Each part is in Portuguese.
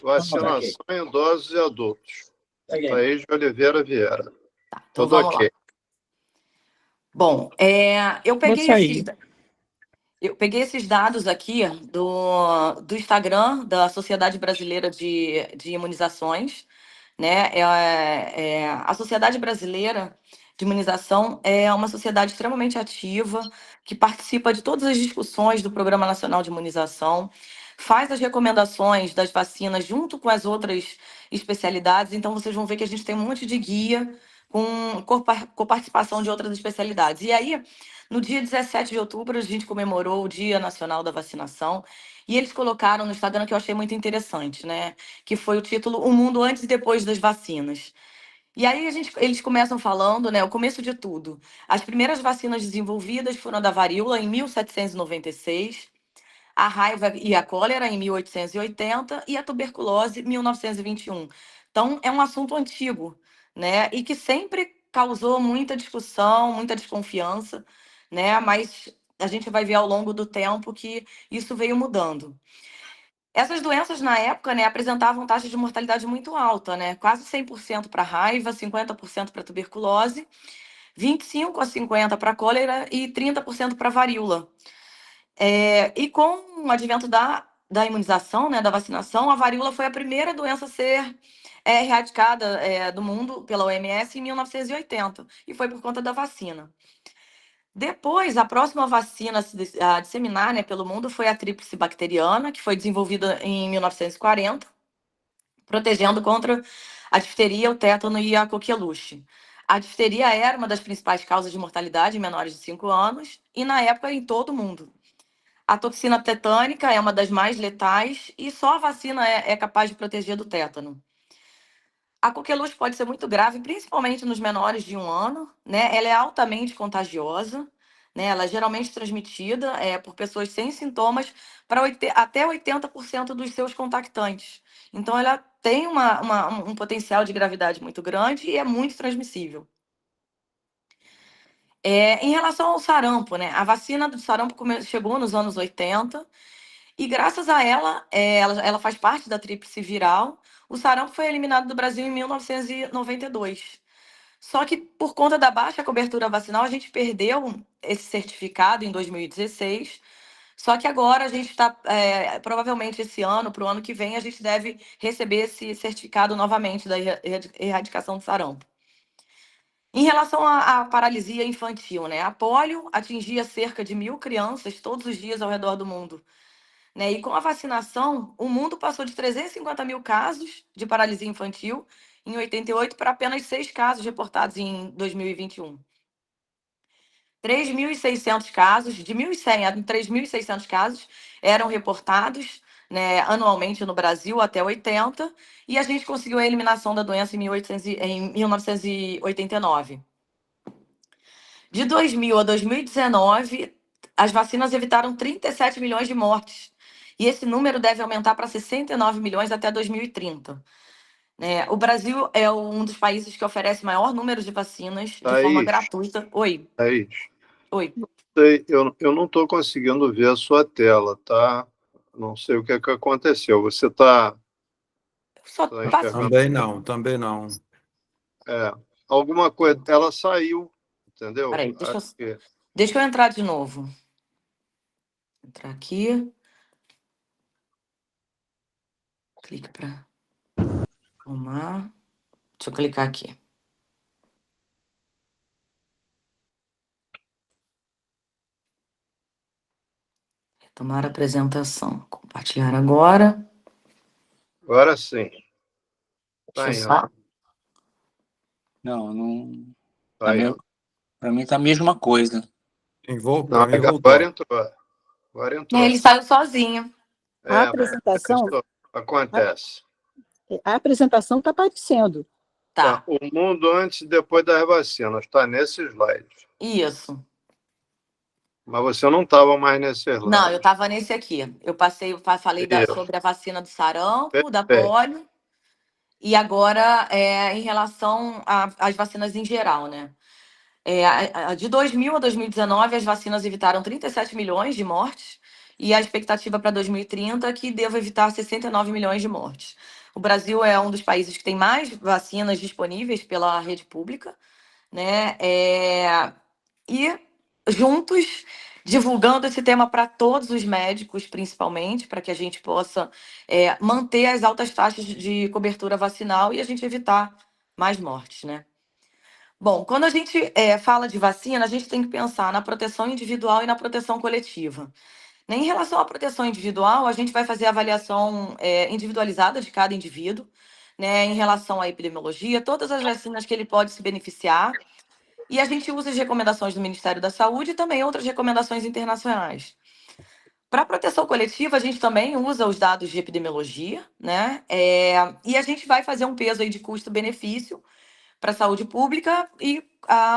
Vacinação em idosos e adultos. Thaís de Oliveira Vieira. Tá, então Tudo vamos ok. lá. Bom, eu peguei esses dados aqui do Instagram da Sociedade Brasileira de Imunizações, né? A Sociedade Brasileira de Imunização é uma sociedade extremamente ativa, que participa de todas as discussões do Programa Nacional de Imunização, faz as recomendações das vacinas junto com as outras especialidades. Então, vocês vão ver que a gente tem um monte de guia com participação de outras especialidades. E aí, no dia 17 de outubro, a gente comemorou o Dia Nacional da Vacinação. E eles colocaram no Instagram, que eu achei muito interessante, né? Que foi o título O Mundo Antes e Depois das Vacinas. E aí eles começam falando, né, o começo de tudo. As primeiras vacinas desenvolvidas foram a da varíola em 1796, a raiva e a cólera em 1880 e a tuberculose em 1921. Então é um assunto antigo, né, e que sempre causou muita discussão, muita desconfiança, né, mas a gente vai ver ao longo do tempo que isso veio mudando. Essas doenças, na época, né, apresentavam taxa de mortalidade muito alta, né? Quase 100% para raiva, 50% para tuberculose, 25 a 50% para cólera e 30% para varíola. E com o advento da imunização, né, da vacinação, a varíola foi a primeira doença a ser erradicada do mundo pela OMS em 1980, e foi por conta da vacina. Depois, a próxima vacina a disseminar, né, pelo mundo foi a tríplice bacteriana, que foi desenvolvida em 1940, protegendo contra a difteria, o tétano e a coqueluche. A difteria era uma das principais causas de mortalidade em menores de 5 anos e, na época, em todo o mundo. A toxina tetânica é uma das mais letais e só a vacina é capaz de proteger do tétano. A coqueluche pode ser muito grave, principalmente nos menores de 1 ano, né? Ela é altamente contagiosa, né? Ela é geralmente transmitida por pessoas sem sintomas para até 80% dos seus contactantes. Então, ela tem um potencial de gravidade muito grande e é muito transmissível. Em relação ao sarampo, né? A vacina do sarampo chegou nos anos 80 e, graças a ela faz parte da tríplice viral. O sarampo foi eliminado do Brasil em 1992. Só que, por conta da baixa cobertura vacinal, a gente perdeu esse certificado em 2016. Só que agora a gente está, provavelmente esse ano, para o ano que vem, a gente deve receber esse certificado novamente da erradicação do sarampo. Em relação à paralisia infantil, né? A polio atingia cerca de 1.000 crianças todos os dias ao redor do mundo, né? E com a vacinação, o mundo passou de 350 mil casos de paralisia infantil em 88 para apenas 6 casos reportados em 2021. 3.600 casos, de 1.100 a 3.600 casos eram reportados, né, anualmente no Brasil até 80, e a gente conseguiu a eliminação da doença em 1989. De 2000 a 2019, as vacinas evitaram 37 milhões de mortes. E esse número deve aumentar para 69 milhões até 2030. O Brasil é um dos países que oferece maior número de vacinas de forma gratuita. Oi. Thaís, Oi. eu não estou conseguindo ver a sua tela, tá? Não sei o que aconteceu. Você está enxergando? Também não. Alguma coisa, ela saiu, entendeu? Peraí, deixa eu entrar de novo. Entrar aqui. Clique para arrumar. Deixa eu clicar aqui. Retomar a apresentação. Compartilhar agora. Agora sim. Deixa eu só. Não. Para mim tá a mesma coisa. Agora entrou. Ele saiu sozinho. A apresentação acontece. A apresentação está aparecendo. Tá. O mundo antes e depois das vacinas. Está nesse slide. Isso. Mas você não estava mais nesse slide. Não, eu estava nesse aqui. Eu falei sobre a vacina do sarampo, da polio, e agora em relação às vacinas em geral, né? De 2000 a 2019, as vacinas evitaram 37 milhões de mortes e a expectativa para 2030 é que deva evitar 69 milhões de mortes. O Brasil é um dos países que tem mais vacinas disponíveis pela rede pública, né? E juntos divulgando esse tema para todos os médicos, principalmente, para que a gente possa manter as altas taxas de cobertura vacinal e a gente evitar mais mortes, né? Bom, quando a gente fala de vacina, a gente tem que pensar na proteção individual e na proteção coletiva. Né, em relação à proteção individual, a gente vai fazer a avaliação individualizada de cada indivíduo, né, em relação à epidemiologia, todas as vacinas que ele pode se beneficiar, e a gente usa as recomendações do Ministério da Saúde e também outras recomendações internacionais. Para a proteção coletiva, a gente também usa os dados de epidemiologia, né? E a gente vai fazer um peso aí de custo-benefício para a saúde pública e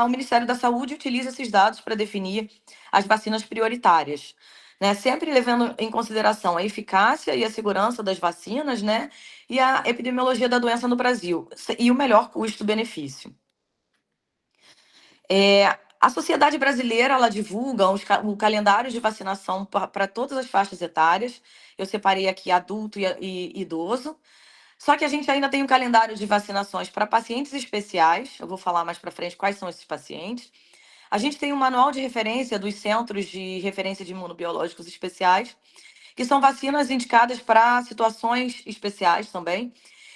o Ministério da Saúde utiliza esses dados para definir as vacinas prioritárias, né? Sempre levando em consideração a eficácia e a segurança das vacinas, né? E a epidemiologia da doença no Brasil e o melhor custo-benefício. A sociedade brasileira ela divulga o calendário de vacinação para todas as faixas etárias. Eu separei aqui adulto e idoso. Só que a gente ainda tem um calendário de vacinações para pacientes especiais. Eu vou falar mais para frente quais são esses pacientes. A gente tem um manual de referência dos Centros de Referência de Imunobiológicos Especiais, que são vacinas indicadas para situações especiais também.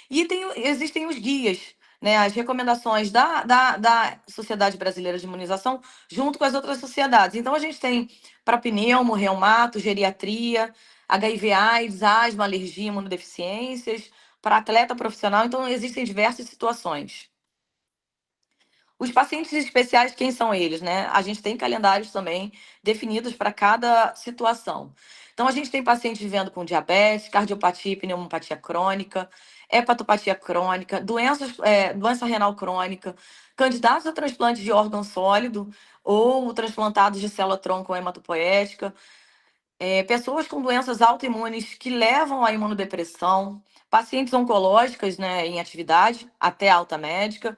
E existem os guias, né, as recomendações da Sociedade Brasileira de Imunização, junto com as outras sociedades. Então, a gente tem para pneumo, reumato, geriatria, HIV/AIDS, asma, alergia, imunodeficiências, para atleta profissional. Então, existem diversas situações. Os pacientes especiais, quem são eles, né? A gente tem calendários também definidos para cada situação. Então, a gente tem pacientes vivendo com diabetes, cardiopatia e pneumopatia crônica, hepatopatia crônica, doença renal crônica, candidatos a transplante de órgão sólido ou transplantados de célula-tronco ou hematopoética, pessoas com doenças autoimunes que levam à imunodepressão, pacientes oncológicas, né, em atividade, até alta médica,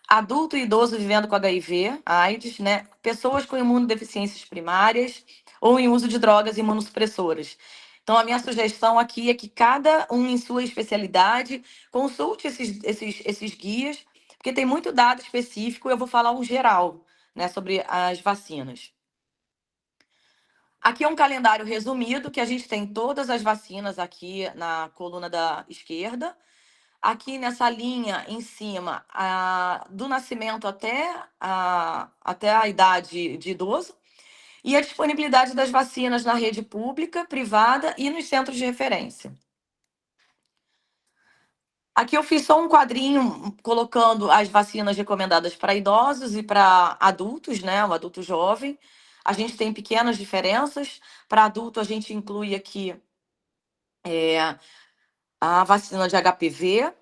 adulto e idoso vivendo com HIV, AIDS, né? Pessoas com imunodeficiências primárias ou em uso de drogas imunossupressoras. Então, a minha sugestão aqui é que cada um, em sua especialidade, consulte esses guias, porque tem muito dado específico, eu vou falar um geral, né, sobre as vacinas. Aqui é um calendário resumido, que a gente tem todas as vacinas aqui na coluna da esquerda. Aqui nessa linha em cima, do nascimento até a idade de idoso, e a disponibilidade das vacinas na rede pública, privada e nos centros de referência. Aqui eu fiz só um quadrinho colocando as vacinas recomendadas para idosos e para adultos, né? O adulto jovem. A gente tem pequenas diferenças. Para adulto, a gente inclui aqui a vacina de HPV,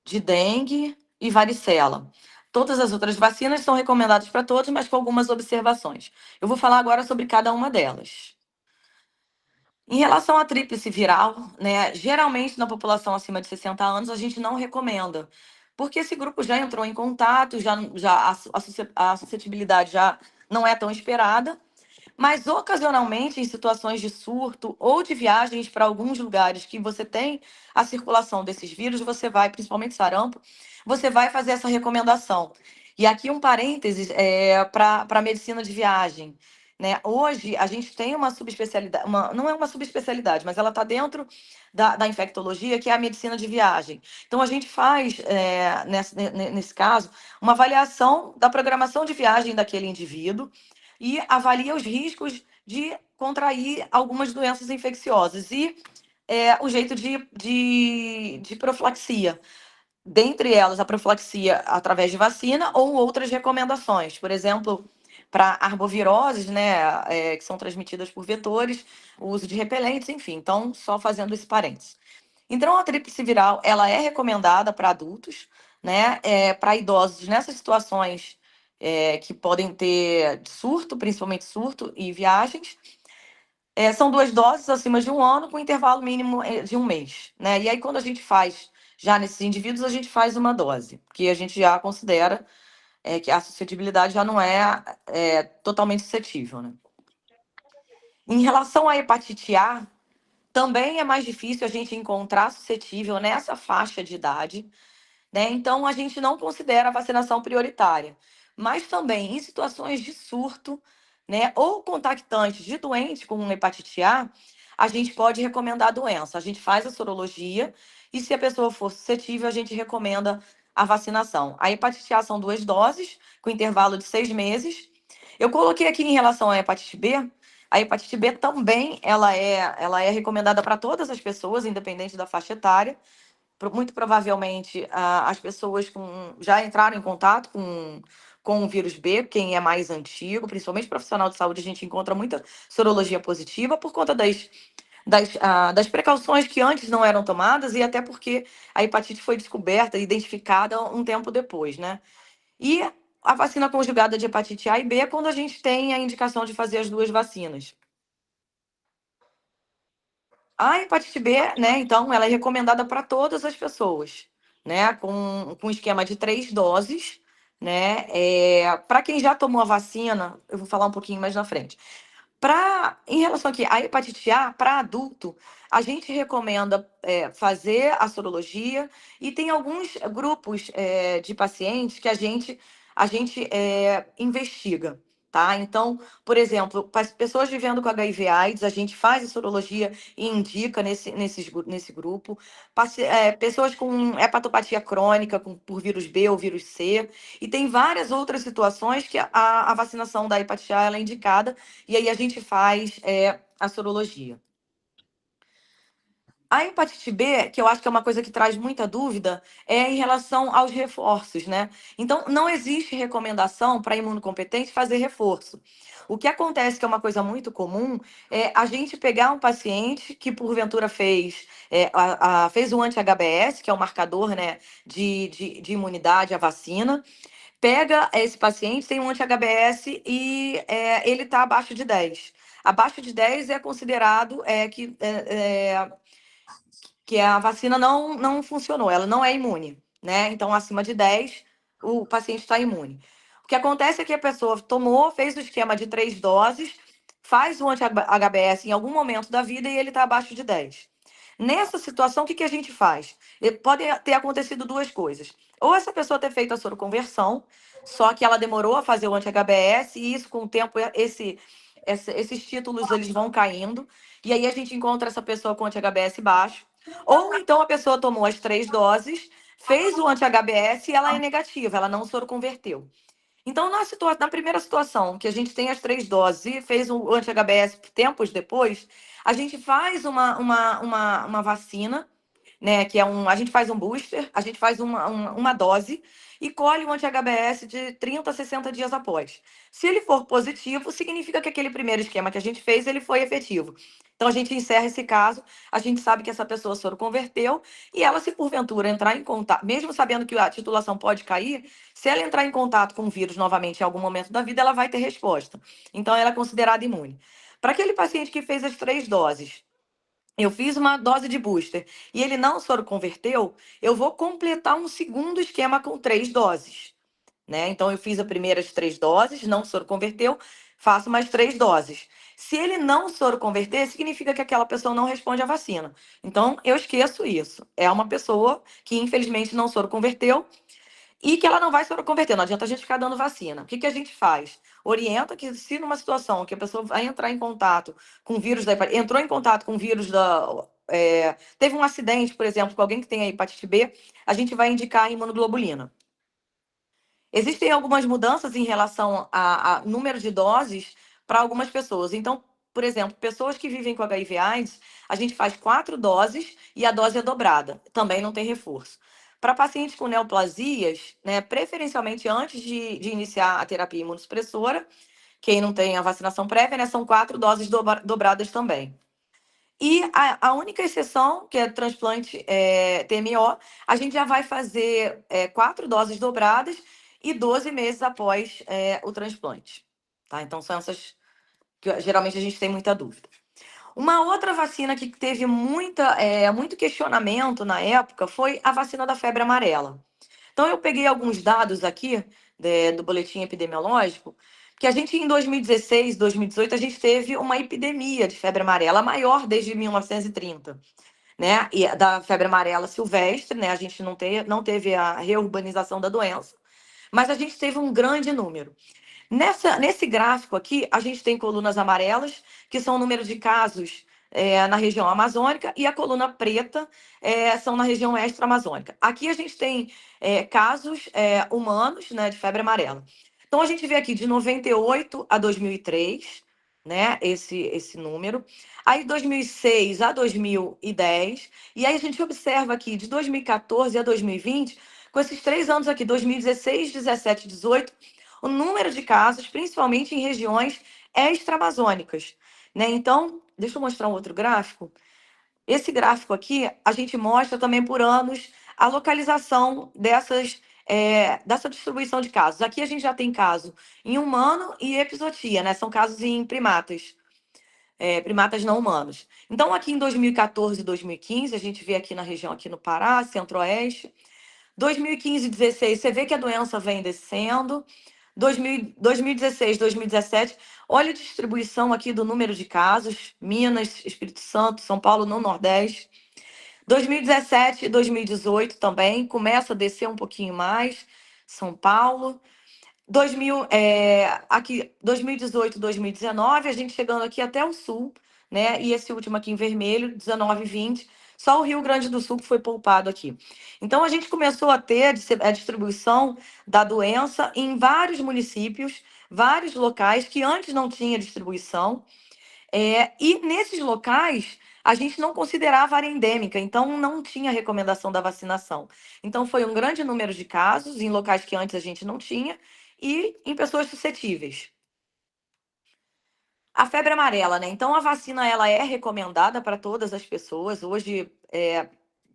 de dengue e varicela. Todas as outras vacinas são recomendadas para todos, mas com algumas observações. Eu vou falar agora sobre cada uma delas. Em relação à tríplice viral, né, geralmente na população acima de 60 anos a gente não recomenda, porque esse grupo já entrou em contato, a suscetibilidade já não é tão esperada, mas ocasionalmente em situações de surto ou de viagens para alguns lugares que você tem a circulação desses vírus, você vai, principalmente sarampo, você vai fazer essa recomendação. E aqui um parênteses para a medicina de viagem. Né? Hoje a gente tem uma subespecialidade, não é uma subespecialidade, mas ela está dentro da infectologia, que é a medicina de viagem. Então a gente faz, nesse caso, uma avaliação da programação de viagem daquele indivíduo e avalia os riscos de contrair algumas doenças infecciosas e o jeito de profilaxia. Dentre elas, a profilaxia através de vacina ou outras recomendações. Por exemplo, para arboviroses, né, que são transmitidas por vetores, o uso de repelentes, enfim. Então, só fazendo esse parênteses. Então, a tríplice viral, ela é recomendada para adultos, né, para idosos nessas situações que podem ter surto, principalmente surto e viagens. São 2 doses acima de 1 ano, com intervalo mínimo de 1 mês. Né? E aí, quando a gente faz, já nesses indivíduos, a gente faz uma dose, porque a gente já considera que a suscetibilidade já não é totalmente suscetível. Né? Em relação à hepatite A, também é mais difícil a gente encontrar suscetível nessa faixa de idade, né? Então, a gente não considera a vacinação prioritária. Mas também, em situações de surto, né, ou contactantes de doente com hepatite a gente pode recomendar a doença. A gente faz a sorologia e, se a pessoa for suscetível, a gente recomenda a vacinação. A hepatite A são 2 doses, com intervalo de 6 meses. Eu coloquei aqui em relação à hepatite B. A hepatite B também ela é recomendada para todas as pessoas, independente da faixa etária. Muito provavelmente as pessoas já entraram em contato com o vírus B, quem é mais antigo, principalmente profissional de saúde, a gente encontra muita sorologia positiva por conta das precauções que antes não eram tomadas e até porque a hepatite foi descoberta e identificada um tempo depois, né? E a vacina conjugada de hepatite A e B é quando a gente tem a indicação de fazer as 2 vacinas. A hepatite B, né, então, ela é recomendada para todas as pessoas, né, com esquema de 3 doses, né, para quem já tomou a vacina, eu vou falar um pouquinho mais na frente. Em relação aqui à hepatite A, para adulto, a gente recomenda fazer a sorologia e tem alguns grupos de pacientes que a gente investiga, tá? Então, por exemplo, para as pessoas vivendo com HIV/AIDS, a gente faz a sorologia e indica nesse grupo. Pessoas com hepatopatia crônica por vírus B ou vírus C. E tem várias outras situações que a vacinação da hepatite A ela é indicada e aí a gente faz a sorologia. A hepatite B, que eu acho que é uma coisa que traz muita dúvida, é em relação aos reforços, né? Então, não existe recomendação para imunocompetente fazer reforço. O que acontece, que é uma coisa muito comum, é a gente pegar um paciente que, porventura, fez o anti-HBS, que é o marcador, né, de imunidade à vacina, pega esse paciente, tem um anti-HBS e ele está abaixo de 10. Abaixo de 10 é considerado que a vacina não funcionou, ela não é imune, né? Então, acima de 10, o paciente está imune. O que acontece é que a pessoa tomou, fez o esquema de 3 doses, faz o anti-HBS em algum momento da vida e ele está abaixo de 10. Nessa situação, o que a gente faz? Pode ter acontecido 2 coisas. Ou essa pessoa ter feito a soroconversão, só que ela demorou a fazer o anti-HBS, e isso, com o tempo, esses títulos eles vão caindo, e aí a gente encontra essa pessoa com anti-HBS baixo. Ou então a pessoa tomou as 3 doses, fez o anti-HBS e ela é negativa, ela não soroconverteu. Então, na primeira situação, que a gente tem as 3 doses e fez o anti-HBS tempos depois, a gente faz uma vacina, né? A gente faz um booster, a gente faz uma dose e colhe um anti-HBS de 30 a 60 dias após. Se ele for positivo, significa que aquele primeiro esquema que a gente fez, ele foi efetivo. Então, a gente encerra esse caso, a gente sabe que essa pessoa soroconverteu e ela, se porventura entrar em contato, mesmo sabendo que a titulação pode cair, se ela entrar em contato com o vírus novamente em algum momento da vida, ela vai ter resposta. Então, ela é considerada imune. Para aquele paciente que fez as 3 doses, eu fiz uma dose de booster e ele não soroconverteu, eu vou completar um segundo esquema com 3 doses, né? Então, eu fiz as primeiras 3 doses, não soroconverteu, faço mais 3 doses. Se ele não soroconverter, significa que aquela pessoa não responde à vacina. Então, eu esqueço isso. É uma pessoa que, infelizmente, não soroconverteu e que ela não vai soroconverter. Não adianta a gente ficar dando vacina. O que a gente faz? Orienta que, se numa situação que a pessoa vai entrar em contato com o vírus entrou em contato com o vírus teve um acidente, por exemplo, com alguém que tem a hepatite B, a gente vai indicar a imunoglobulina. Existem algumas mudanças em relação a número de doses para algumas pessoas. Então, por exemplo, pessoas que vivem com HIV/AIDS, a gente faz 4 doses e a dose é dobrada. Também não tem reforço. Para pacientes com neoplasias, né, preferencialmente antes de iniciar a terapia imunossupressora, quem não tem a vacinação prévia, né, são 4 doses dobradas também. E a única exceção, que é transplante TMO, a gente já vai fazer 4 doses dobradas e 12 meses após o transplante. Tá? Então, são essas que geralmente a gente tem muita dúvida. Uma outra vacina que teve muito questionamento na época foi a vacina da febre amarela. Então, eu peguei alguns dados aqui do boletim epidemiológico que a gente, em 2016, 2018, a gente teve uma epidemia de febre amarela, a maior desde 1930, né? E da febre amarela silvestre, né? A gente não teve a reurbanização da doença, mas a gente teve um grande número. Nesse gráfico aqui, a gente tem colunas amarelas, que são o número de casos na região amazônica, e a coluna preta são na região extra-amazônica. Aqui a gente tem casos humanos, né, de febre amarela. Então, a gente vê aqui de 98 a 2003, né, esse número. Aí, 2006 a 2010. E aí, a gente observa aqui de 2014 a 2020, com esses 3 anos aqui, 2016, 17 e 18, o número de casos, principalmente em regiões extra-amazônicas, né? Então, deixa eu mostrar um outro gráfico. Esse gráfico aqui, a gente mostra também por anos a localização dessa distribuição de casos. Aqui a gente já tem caso em humano e epizootia, né? São casos em primatas, primatas não humanos. Então, aqui em 2014 e 2015, a gente vê aqui na região aqui no Pará, Centro-Oeste. 2015 e 2016, você vê que a doença vem descendo. 2016, 2017, olha a distribuição aqui do número de casos, Minas, Espírito Santo, São Paulo no Nordeste. 2017 e 2018 também, começa a descer um pouquinho mais, São Paulo. 2018, 2019, a gente chegando aqui até o sul, né? E esse último aqui em vermelho, 19 e 20, só o Rio Grande do Sul que foi poupado aqui. Então, a gente começou a ter a distribuição da doença em vários municípios, vários locais que antes não tinha distribuição. E nesses locais, a gente não considerava área endêmica, então não tinha recomendação da vacinação. Então, foi um grande número de casos em locais que antes a gente não tinha e em pessoas suscetíveis. A febre amarela, né? Então, a vacina ela é recomendada para todas as pessoas. Hoje,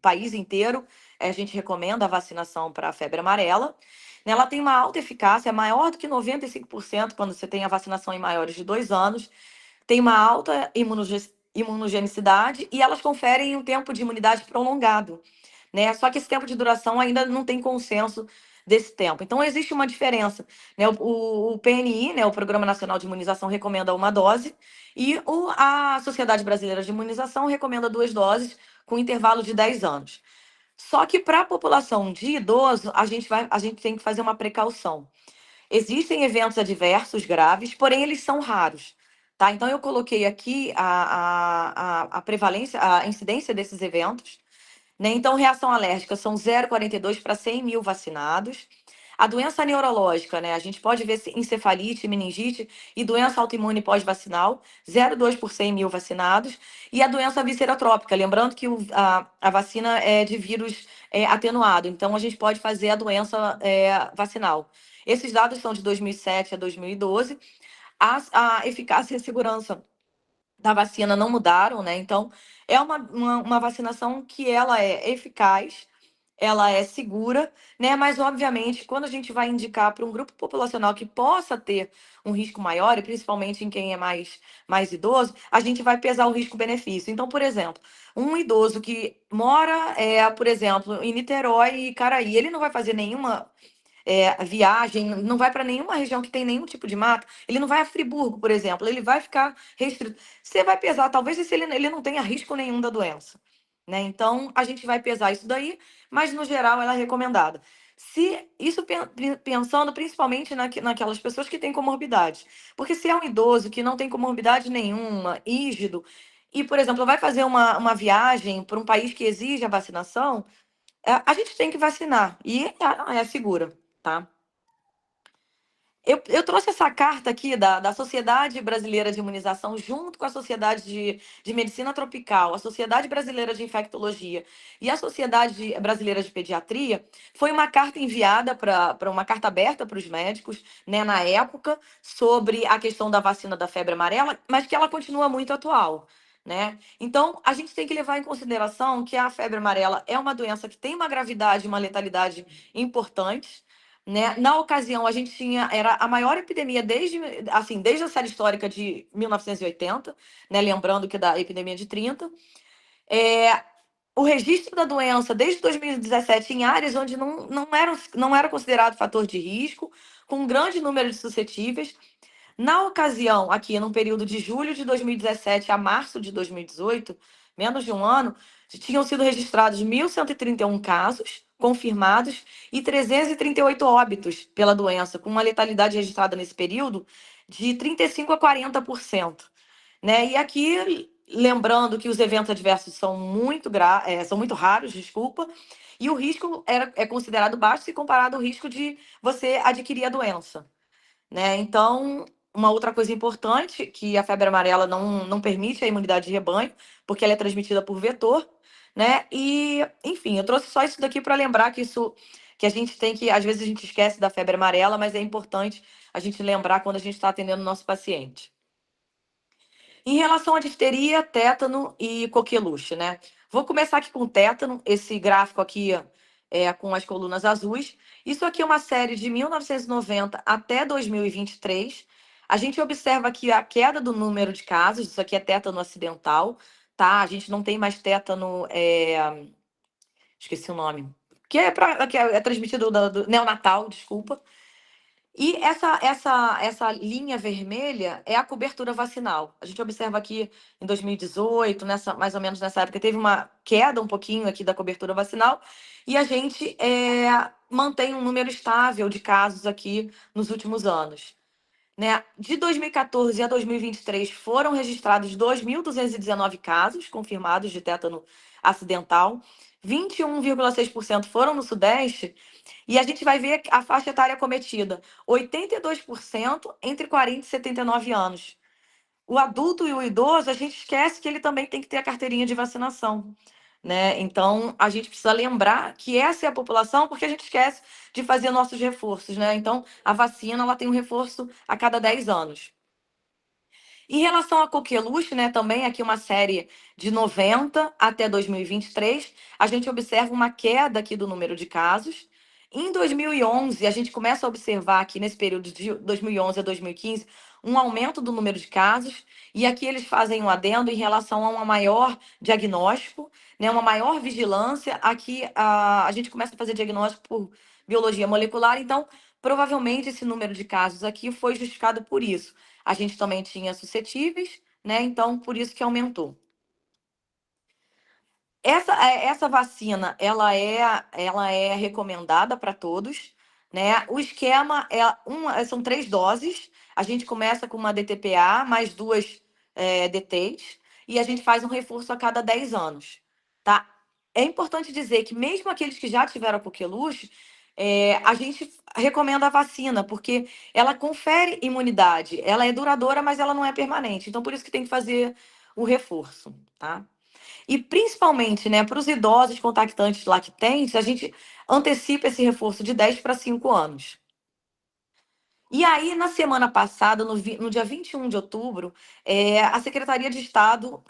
país inteiro, a gente recomenda a vacinação para a febre amarela. Ela tem uma alta eficácia, maior do que 95% quando você tem a vacinação em maiores de 2 anos. Tem uma alta imunogenicidade e elas conferem um tempo de imunidade prolongado, né? Só que esse tempo de duração ainda não tem consenso desse tempo. Então, existe uma diferença, né? O PNI, né, o Programa Nacional de Imunização, recomenda uma dose e a Sociedade Brasileira de Imunização recomenda 2 doses com intervalo de 10 anos. Só que para a população de idoso, a gente tem que fazer uma precaução. Existem eventos adversos graves, porém eles são raros. Tá? Então, eu coloquei aqui a prevalência, a incidência desses eventos, né? Então, reação alérgica são 0,42 para 100 mil vacinados. A doença neurológica, né? A gente pode ver encefalite, meningite e doença autoimune pós-vacinal, 0,2 por 100 mil vacinados. E a doença viscerotrópica, lembrando que a vacina é de vírus atenuado, então a gente pode fazer a doença vacinal. Esses dados são de 2007 a 2012. A eficácia e a segurança da vacina não mudaram, né? Então, é uma vacinação que ela é eficaz, ela é segura, né? Mas, obviamente, quando a gente vai indicar para um grupo populacional que possa ter um risco maior, e principalmente em quem é mais idoso, a gente vai pesar o risco-benefício. Então, por exemplo, um idoso que mora, por exemplo, em Niterói e Caraí, ele não vai fazer nenhuma viagem, não vai para nenhuma região que tem nenhum tipo de mata, ele não vai a Friburgo, por exemplo, ele vai ficar restrito. Você vai pesar, talvez se ele não tenha risco nenhum da doença, né? Então, a gente vai pesar isso daí, mas no geral ela é recomendada. Se isso pensando principalmente naquelas pessoas que têm comorbidade, porque se é um idoso que não tem comorbidade nenhuma, rígido, e, por exemplo, vai fazer uma viagem para um país que exige a vacinação, a gente tem que vacinar e é segura, tá? Eu trouxe essa carta aqui da Sociedade Brasileira de Imunização, junto com a Sociedade de Medicina Tropical, a Sociedade Brasileira de Infectologia e a Sociedade Brasileira de Pediatria. Foi uma carta enviada para uma carta aberta para os médicos, né, na época, sobre a questão da vacina da febre amarela, mas que ela continua muito atual, né? Então, a gente tem que levar em consideração que a febre amarela é uma doença que tem uma gravidade e uma letalidade importantes, né? Na ocasião, a gente era a maior epidemia desde a série histórica de 1980, né? Lembrando que da epidemia de 30. O registro da doença desde 2017 em áreas onde não era considerado fator de risco, com um grande número de suscetíveis. Na ocasião, aqui no período de julho de 2017 a março de 2018, menos de um ano, tinham sido registrados 1.131 casos confirmados e 338 óbitos pela doença, com uma letalidade registrada nesse período de 35% a 40%. Né? E aqui, lembrando que os eventos adversos são muito raros, desculpa, e o risco é considerado baixo se comparado ao risco de você adquirir a doença. Né? Então, uma outra coisa importante, que a febre amarela não permite a imunidade de rebanho, porque ela é transmitida por vetor, né? E, enfim, eu trouxe só isso daqui para lembrar que a gente tem que, às vezes a gente esquece da febre amarela, mas é importante a gente lembrar quando a gente está atendendo o nosso paciente. Em relação à difteria, tétano e coqueluche, né? Vou começar aqui com o tétano, esse gráfico aqui com as colunas azuis. Isso aqui é uma série de 1990 até 2023. A gente observa aqui a queda do número de casos, isso aqui é tétano acidental, tá? A gente não tem mais tétano, esqueci o nome, que é transmitido do neonatal, desculpa. E essa linha vermelha é a cobertura vacinal. A gente observa aqui em 2018, mais ou menos nessa época, teve uma queda um pouquinho aqui da cobertura vacinal, e a gente mantém um número estável de casos aqui nos últimos anos. Né? De 2014 a 2023 foram registrados 2.219 casos confirmados de tétano acidental, 21,6% foram no Sudeste, e a gente vai ver a faixa etária cometida, 82% entre 40 e 79 anos. O adulto e o idoso, a gente esquece que ele também tem que ter a carteirinha de vacinação. Né? Então, a gente precisa lembrar que essa é a população, porque a gente esquece de fazer nossos reforços. Né? Então, a vacina ela tem um reforço a cada 10 anos. Em relação à coqueluche, né, também aqui uma série de 90 até 2023, a gente observa uma queda aqui do número de casos. Em 2011, a gente começa a observar aqui nesse período de 2011 a 2015 um aumento do número de casos, e aqui eles fazem um adendo em relação a um maior diagnóstico, né, uma maior vigilância. Aqui a gente começa a fazer diagnóstico por biologia molecular, então provavelmente esse número de casos aqui foi justificado por isso. A gente também tinha suscetíveis, né? Então, por isso que aumentou. Essa vacina, ela é recomendada para todos, né? O esquema são 3 doses. A gente começa com uma DTPA, mais 2 DTs, e a gente faz um reforço a cada 10 anos, tá? É importante dizer que mesmo aqueles que já tiveram a coqueluche, a gente recomenda a vacina, porque ela confere imunidade. Ela é duradoura, mas ela não é permanente. Então, por isso que tem que fazer o reforço, tá? E principalmente, né, para os idosos contactantes lactentes, a gente antecipa esse reforço de 10 para 5 anos. E aí, na semana passada, no dia 21 de outubro, a Secretaria de Estado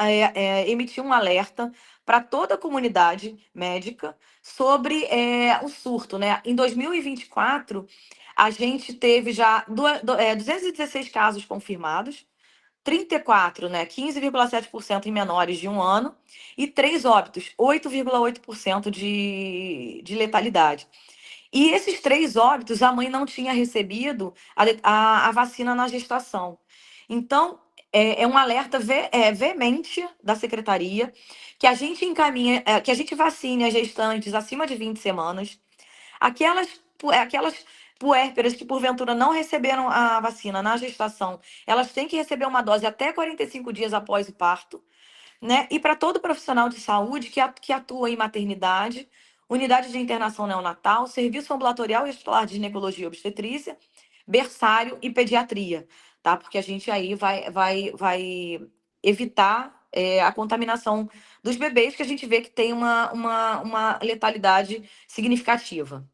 emitiu um alerta para toda a comunidade médica sobre o surto. Né? Em 2024, a gente teve já 216 casos confirmados, 34, né, 15,7% em menores de um ano, e 3 óbitos, 8,8% de letalidade. E esses 3 óbitos, a mãe não tinha recebido a vacina na gestação. Então, é um alerta veemente da secretaria que a gente encaminha, que a gente vacine as gestantes acima de 20 semanas, aquelas puérperas que porventura não receberam a vacina na gestação, elas têm que receber uma dose até 45 dias após o parto, né? E para todo profissional de saúde que atua em maternidade, unidade de internação neonatal, serviço ambulatorial e hospitalar de ginecologia e obstetrícia, berçário e pediatria, tá? Porque a gente aí vai evitar a contaminação dos bebês, que a gente vê que tem uma letalidade significativa.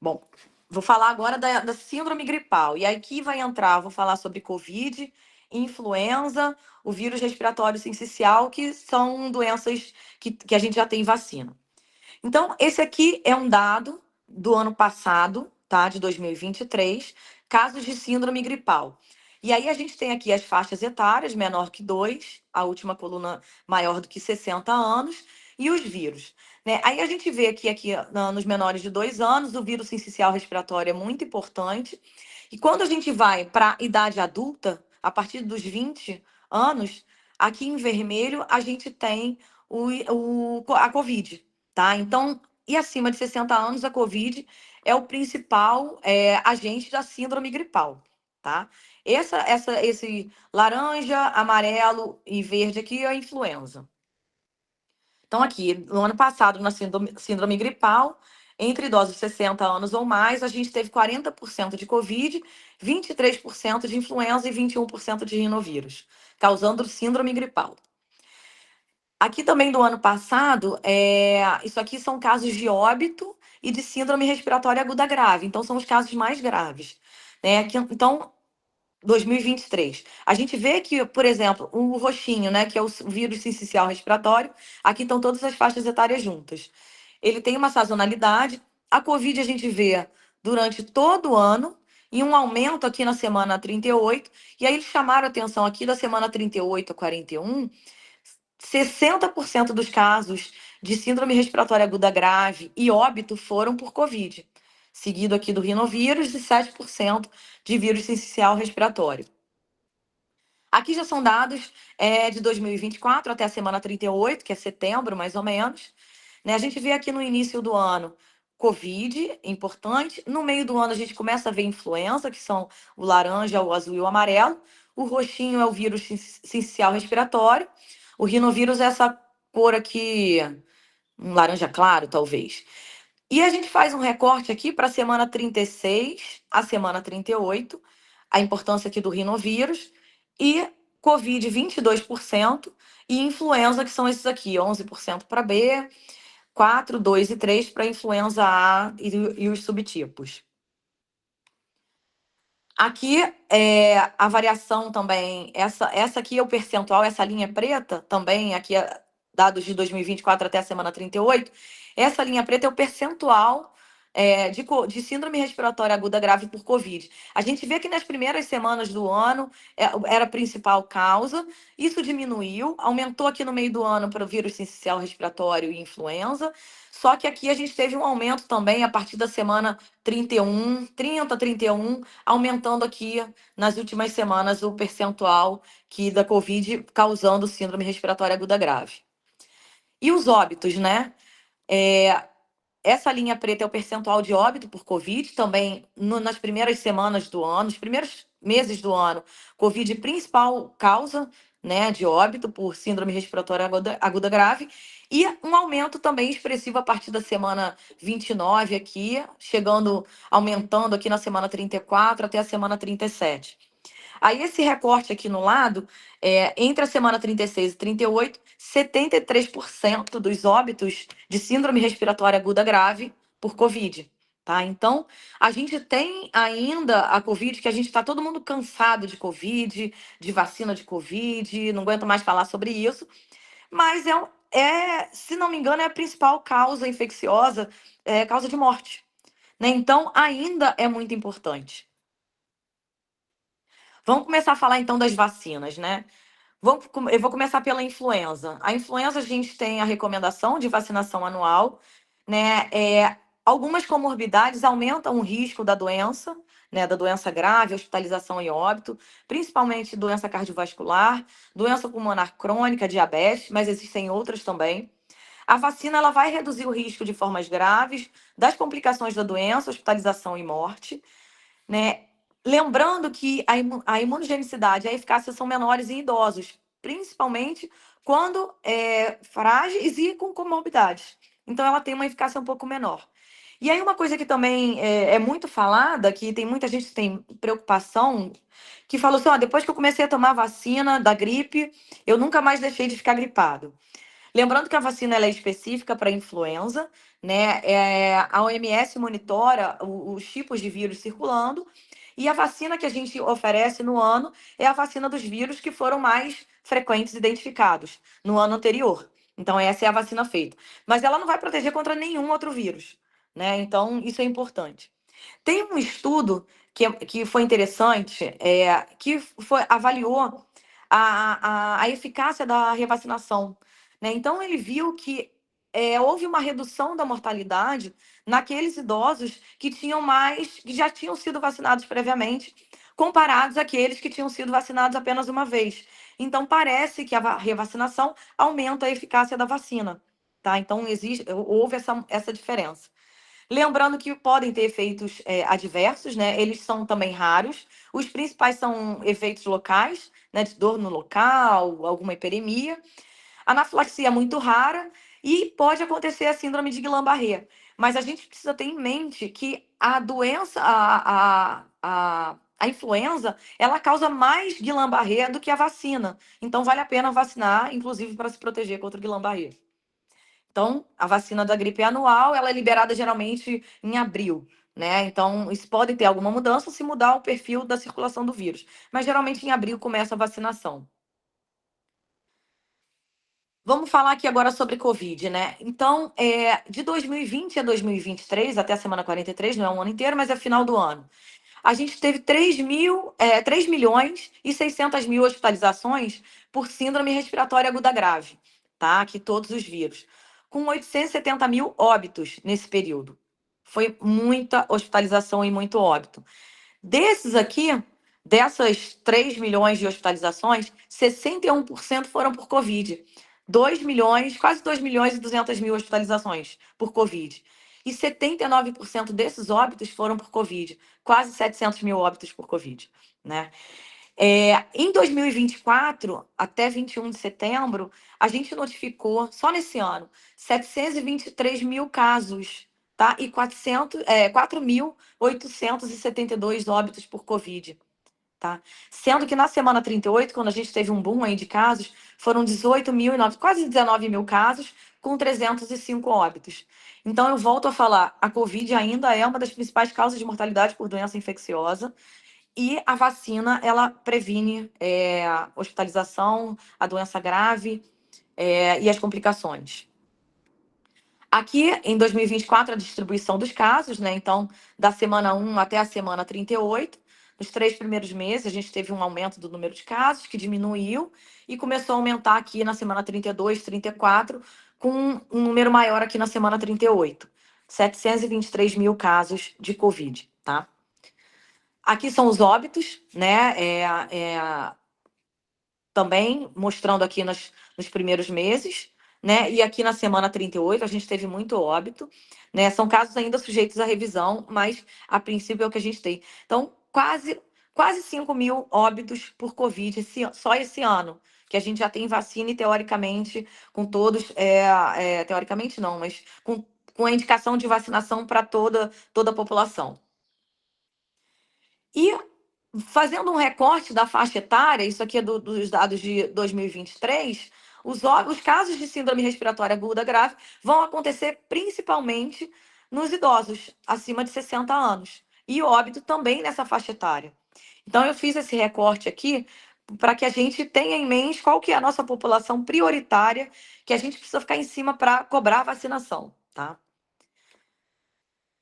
Bom, vou falar agora da síndrome gripal. E aqui vai entrar, vou falar sobre Covid, influenza, o vírus respiratório sincicial, que são doenças que a gente já tem vacina. Então, esse aqui é um dado do ano passado, tá? De 2023, casos de síndrome gripal. E aí a gente tem aqui as faixas etárias, menor que 2, a última coluna maior do que 60 anos, e os vírus. Né? Aí a gente vê aqui nos menores de 2 anos, o vírus sincicial respiratório é muito importante, E quando a gente vai para a idade adulta, a partir dos 20 anos, aqui em vermelho a gente tem a Covid, tá? Então, e acima de 60 anos, a Covid é o principal agente da síndrome gripal, tá? Esse laranja, amarelo e verde aqui é a influenza. Então, aqui, no ano passado, na síndrome gripal, entre idosos de 60 anos ou mais, a gente teve 40% de Covid, 23% de influenza e 21% de rinovírus, causando síndrome gripal. Aqui também do ano passado, isso aqui são casos de óbito e de síndrome respiratória aguda grave. Então, são os casos mais graves, né? Então, 2023. A gente vê que, por exemplo, o roxinho, né, que é o vírus sincicial respiratório, aqui estão todas as faixas etárias juntas. Ele tem uma sazonalidade. A Covid a gente vê durante todo o ano e um aumento aqui na semana 38. E aí eles chamaram a atenção aqui da semana 38 a 41, 60% dos casos de síndrome respiratória aguda grave e óbito foram por Covid, seguido aqui do rinovírus e 7% de vírus sincicial respiratório. Aqui já são dados de 2024 até a semana 38, que é setembro, mais ou menos. Né? A gente vê aqui no início do ano Covid, importante. No meio do ano a gente começa a ver influenza, que são o laranja, o azul e o amarelo. O roxinho é o vírus sincicial respiratório. O rinovírus é essa cor aqui, um laranja claro, talvez. E a gente faz um recorte aqui para a semana 36 a semana 38, a importância aqui do rinovírus, e Covid 22%, e influenza, que são esses aqui, 11% para B, 4, 2 e 3 para influenza A e os subtipos. Aqui a variação também, essa aqui é o percentual, essa linha preta também, aqui dados de 2024 até a semana 38, essa linha preta é o percentual de síndrome respiratória aguda grave por Covid. A gente vê que nas primeiras semanas do ano era a principal causa, isso diminuiu, aumentou aqui no meio do ano para o vírus sincicial respiratório e influenza, só que aqui a gente teve um aumento também a partir da semana 31, aumentando aqui nas últimas semanas o percentual da Covid causando síndrome respiratória aguda grave. E os óbitos, né? Essa linha preta é o percentual de óbito por Covid, também nas primeiras semanas do ano, nos primeiros meses do ano, Covid principal causa, né, de óbito por síndrome respiratória aguda grave, e um aumento também expressivo a partir da semana 29 aqui, aumentando aqui na semana 34 até a semana 37. Aí esse recorte aqui no lado, entre a semana 36 e 38, 73% dos óbitos de síndrome respiratória aguda grave por Covid. Tá? Então, a gente tem ainda a Covid, que a gente está todo mundo cansado de Covid, de vacina de Covid, não aguento mais falar sobre isso, mas se não me engano, é a principal causa infecciosa, causa de morte. Né? Então, ainda é muito importante. Vamos começar a falar então das vacinas, né? Eu vou começar pela influenza. A influenza, a gente tem a recomendação de vacinação anual, né? Algumas comorbidades aumentam o risco da doença, né? Da doença grave, hospitalização e óbito, principalmente doença cardiovascular, doença pulmonar crônica, diabetes, mas existem outras também. A vacina ela vai reduzir o risco de formas graves, das complicações da doença, hospitalização e morte, né? Lembrando que a imunogenicidade e a eficácia são menores em idosos, principalmente quando frágeis e com comorbidades. Então, ela tem uma eficácia um pouco menor. E aí, uma coisa que também é muito falada, que tem muita gente que tem preocupação, que falou assim, depois que eu comecei a tomar a vacina da gripe, eu nunca mais deixei de ficar gripado. Lembrando que a vacina ela é específica para influenza, né? A OMS monitora os tipos de vírus circulando, e a vacina que a gente oferece no ano é a vacina dos vírus que foram mais frequentes identificados no ano anterior. Então, essa é a vacina feita. Mas ela não vai proteger contra nenhum outro vírus, né? Então, isso é importante. Tem um estudo que foi interessante, que avaliou a eficácia da revacinação. Né? Então, ele viu que houve uma redução da mortalidade naqueles idosos que que já tinham sido vacinados previamente, comparados àqueles que tinham sido vacinados apenas uma vez. Então, parece que a revacinação aumenta a eficácia da vacina, tá? Então, houve essa diferença. Lembrando que podem ter efeitos adversos, né? Eles são também raros. Os principais são efeitos locais, né? De dor no local, alguma hiperemia. Anafilaxia é muito rara e pode acontecer a síndrome de Guillain-Barré. Mas a gente precisa ter em mente que a doença, a influenza, ela causa mais Guillain-Barré do que a vacina. Então, vale a pena vacinar, inclusive para se proteger contra o Guillain-Barré. Então, a vacina da gripe anual, ela é liberada geralmente em abril, né? Então, isso pode ter alguma mudança se mudar o perfil da circulação do vírus. Mas, geralmente, em abril começa a vacinação. Vamos falar aqui agora sobre Covid, né? Então, de 2020 a 2023, até a semana 43, não é um ano inteiro, mas é final do ano. A gente teve 3.600.000 hospitalizações por síndrome respiratória aguda grave, tá? Aqui todos os vírus. Com 870.000 óbitos nesse período. Foi muita hospitalização e muito óbito. Dessas 3 milhões de hospitalizações, 61% foram por Covid. 2 milhões, quase 2 milhões e 200 mil hospitalizações por Covid. E 79% desses óbitos foram por Covid. Quase 700 mil óbitos por Covid, né? Em 2024, até 21 de setembro, a gente notificou, só nesse ano, 723 mil casos, tá? E 4.872 óbitos por Covid, tá? Sendo que na semana 38, quando a gente teve um boom aí de casos, foram 18.009, quase 19 mil casos, com 305 óbitos. Então, eu volto a falar, a Covid ainda é uma das principais causas de mortalidade por doença infecciosa, e a vacina, ela previne a hospitalização, a doença grave e as complicações. Aqui, em 2024, a distribuição dos casos, né? Então, da semana 1 até a semana 38, nos 3 primeiros meses, a gente teve um aumento do número de casos, que diminuiu, e começou a aumentar aqui na semana 32, 34, com um número maior aqui na semana 38. 723 mil casos de Covid, tá? Aqui são os óbitos, né? Também mostrando aqui nos primeiros meses, né? E aqui na semana 38 a gente teve muito óbito, né? São casos ainda sujeitos à revisão, mas a princípio é o que a gente tem. Então, quase 5 mil óbitos por Covid só esse ano, que a gente já tem vacina e teoricamente com todos, teoricamente não, mas com a indicação de vacinação para toda a população. E fazendo um recorte da faixa etária, isso aqui é dos dados de 2023, os casos de síndrome respiratória aguda grave vão acontecer principalmente nos idosos acima de 60 anos. E óbito também nessa faixa etária. Então, eu fiz esse recorte aqui para que a gente tenha em mente qual que é a nossa população prioritária que a gente precisa ficar em cima para cobrar a vacinação, tá?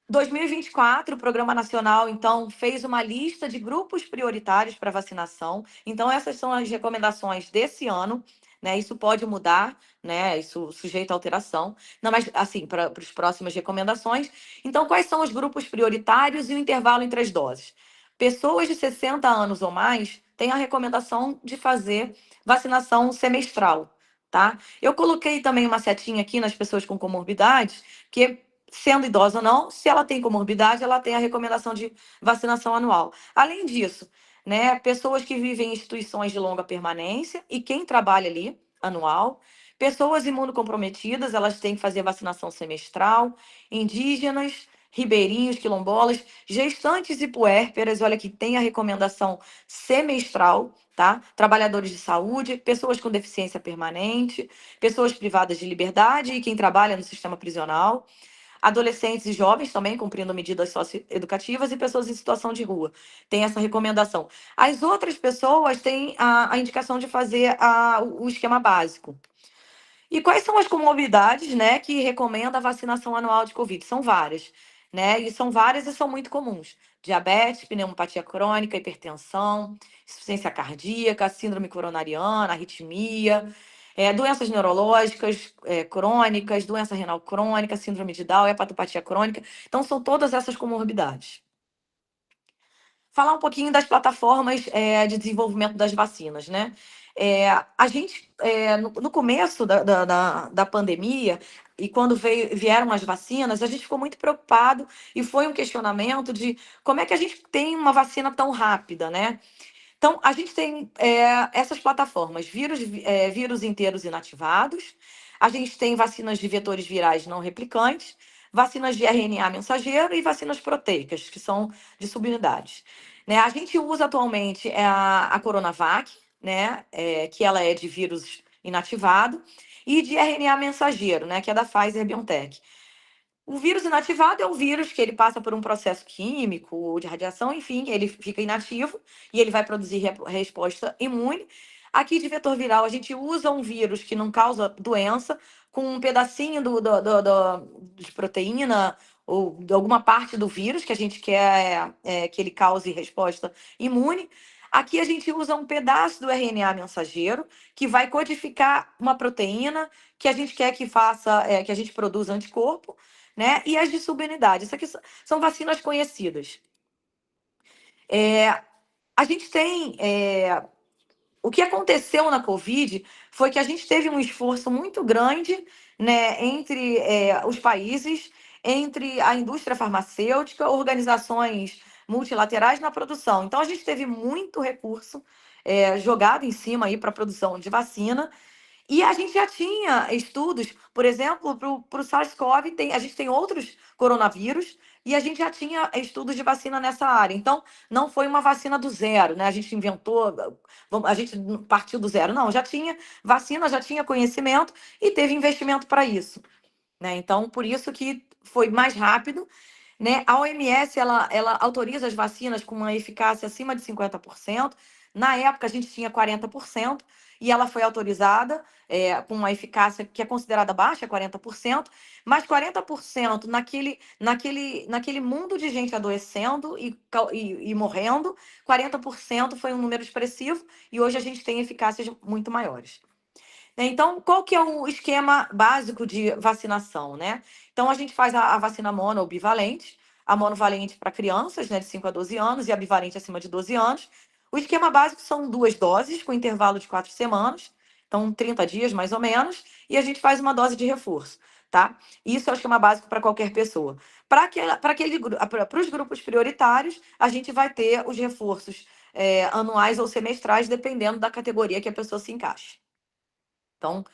2024, o Programa Nacional, então, fez uma lista de grupos prioritários para vacinação. Então, essas são as recomendações desse ano, né? Isso pode mudar, né? Isso sujeito a alteração. Não, mas, assim, para as próximas recomendações. Então, quais são os grupos prioritários e o intervalo entre as doses? Pessoas de 60 anos ou mais têm a recomendação de fazer vacinação semestral, tá? Eu coloquei também uma setinha aqui nas pessoas com comorbidades, que sendo idosa ou não, se ela tem comorbidade, ela tem a recomendação de vacinação anual. Além disso, né, pessoas que vivem em instituições de longa permanência e quem trabalha ali, anual. Pessoas imunocomprometidas, elas têm que fazer vacinação semestral. Indígenas, ribeirinhos, quilombolas, gestantes e puérperas, olha que tem a recomendação semestral, tá? Trabalhadores de saúde, pessoas com deficiência permanente, pessoas privadas de liberdade e quem trabalha no sistema prisional. Adolescentes e jovens também cumprindo medidas socioeducativas e pessoas em situação de rua. Tem essa recomendação. As outras pessoas têm a indicação de fazer o esquema básico. E quais são as comorbidades, né, que recomenda a vacinação anual de Covid? São várias, né? E são várias e são muito comuns. Diabetes, pneumopatia crônica, hipertensão, insuficiência cardíaca, síndrome coronariana, arritmia, doenças neurológicas crônicas, doença renal crônica, síndrome de Down, hepatopatia crônica. Então, são todas essas comorbidades. Falar um pouquinho das plataformas de desenvolvimento das vacinas, né? A gente, no começo da pandemia, e quando vieram as vacinas, a gente ficou muito preocupado e foi um questionamento de como é que a gente tem uma vacina tão rápida, né? Então, a gente tem essas plataformas, vírus inteiros inativados, a gente tem vacinas de vetores virais não replicantes, vacinas de RNA mensageiro e vacinas proteicas, que são de subunidades. Né? A gente usa atualmente a Coronavac, né? Que ela é de vírus inativado, e de RNA mensageiro, né? Que é da Pfizer-BioNTech. O vírus inativado é um vírus que ele passa por um processo químico, de radiação, enfim, ele fica inativo e ele vai produzir resposta imune. Aqui de vetor viral, a gente usa um vírus que não causa doença, com um pedacinho de proteína ou de alguma parte do vírus que a gente quer que ele cause resposta imune. Aqui a gente usa um pedaço do RNA mensageiro, que vai codificar uma proteína que a gente quer que faça, que a gente produza anticorpo, né? E as de subunidade. Isso aqui são vacinas conhecidas. A gente tem. O que aconteceu na Covid foi que a gente teve um esforço muito grande, né, entre os países, entre a indústria farmacêutica, organizações multilaterais na produção. Então, a gente teve muito recurso jogado em cima aí para a produção de vacina. E a gente já tinha estudos, por exemplo, para o SARS-CoV, a gente tem outros coronavírus, e a gente já tinha estudos de vacina nessa área. Então, não foi uma vacina do zero, né? A gente inventou, a gente partiu do zero. Não, já tinha vacina, já tinha conhecimento e teve investimento para isso. Né? Então, por isso que foi mais rápido. Né? A OMS ela autoriza as vacinas com uma eficácia acima de 50%. Na época, a gente tinha 40%, e ela foi autorizada com uma eficácia que é considerada baixa, 40%, mas 40% naquele mundo de gente adoecendo e morrendo, 40% foi um número expressivo, e hoje a gente tem eficácias muito maiores. Então, qual que é o esquema básico de vacinação, né? Então, a gente faz a vacina mono ou bivalente, a monovalente para crianças, né, de 5 a 12 anos, e a bivalente acima de 12 anos. O esquema básico são 2 doses, com intervalo de 4 semanas, então 30 dias mais ou menos, e a gente faz uma dose de reforço, tá? Isso é o esquema básico para qualquer pessoa. Para os grupos prioritários, a gente vai ter os reforços anuais ou semestrais, dependendo da categoria que a pessoa se encaixe. Então,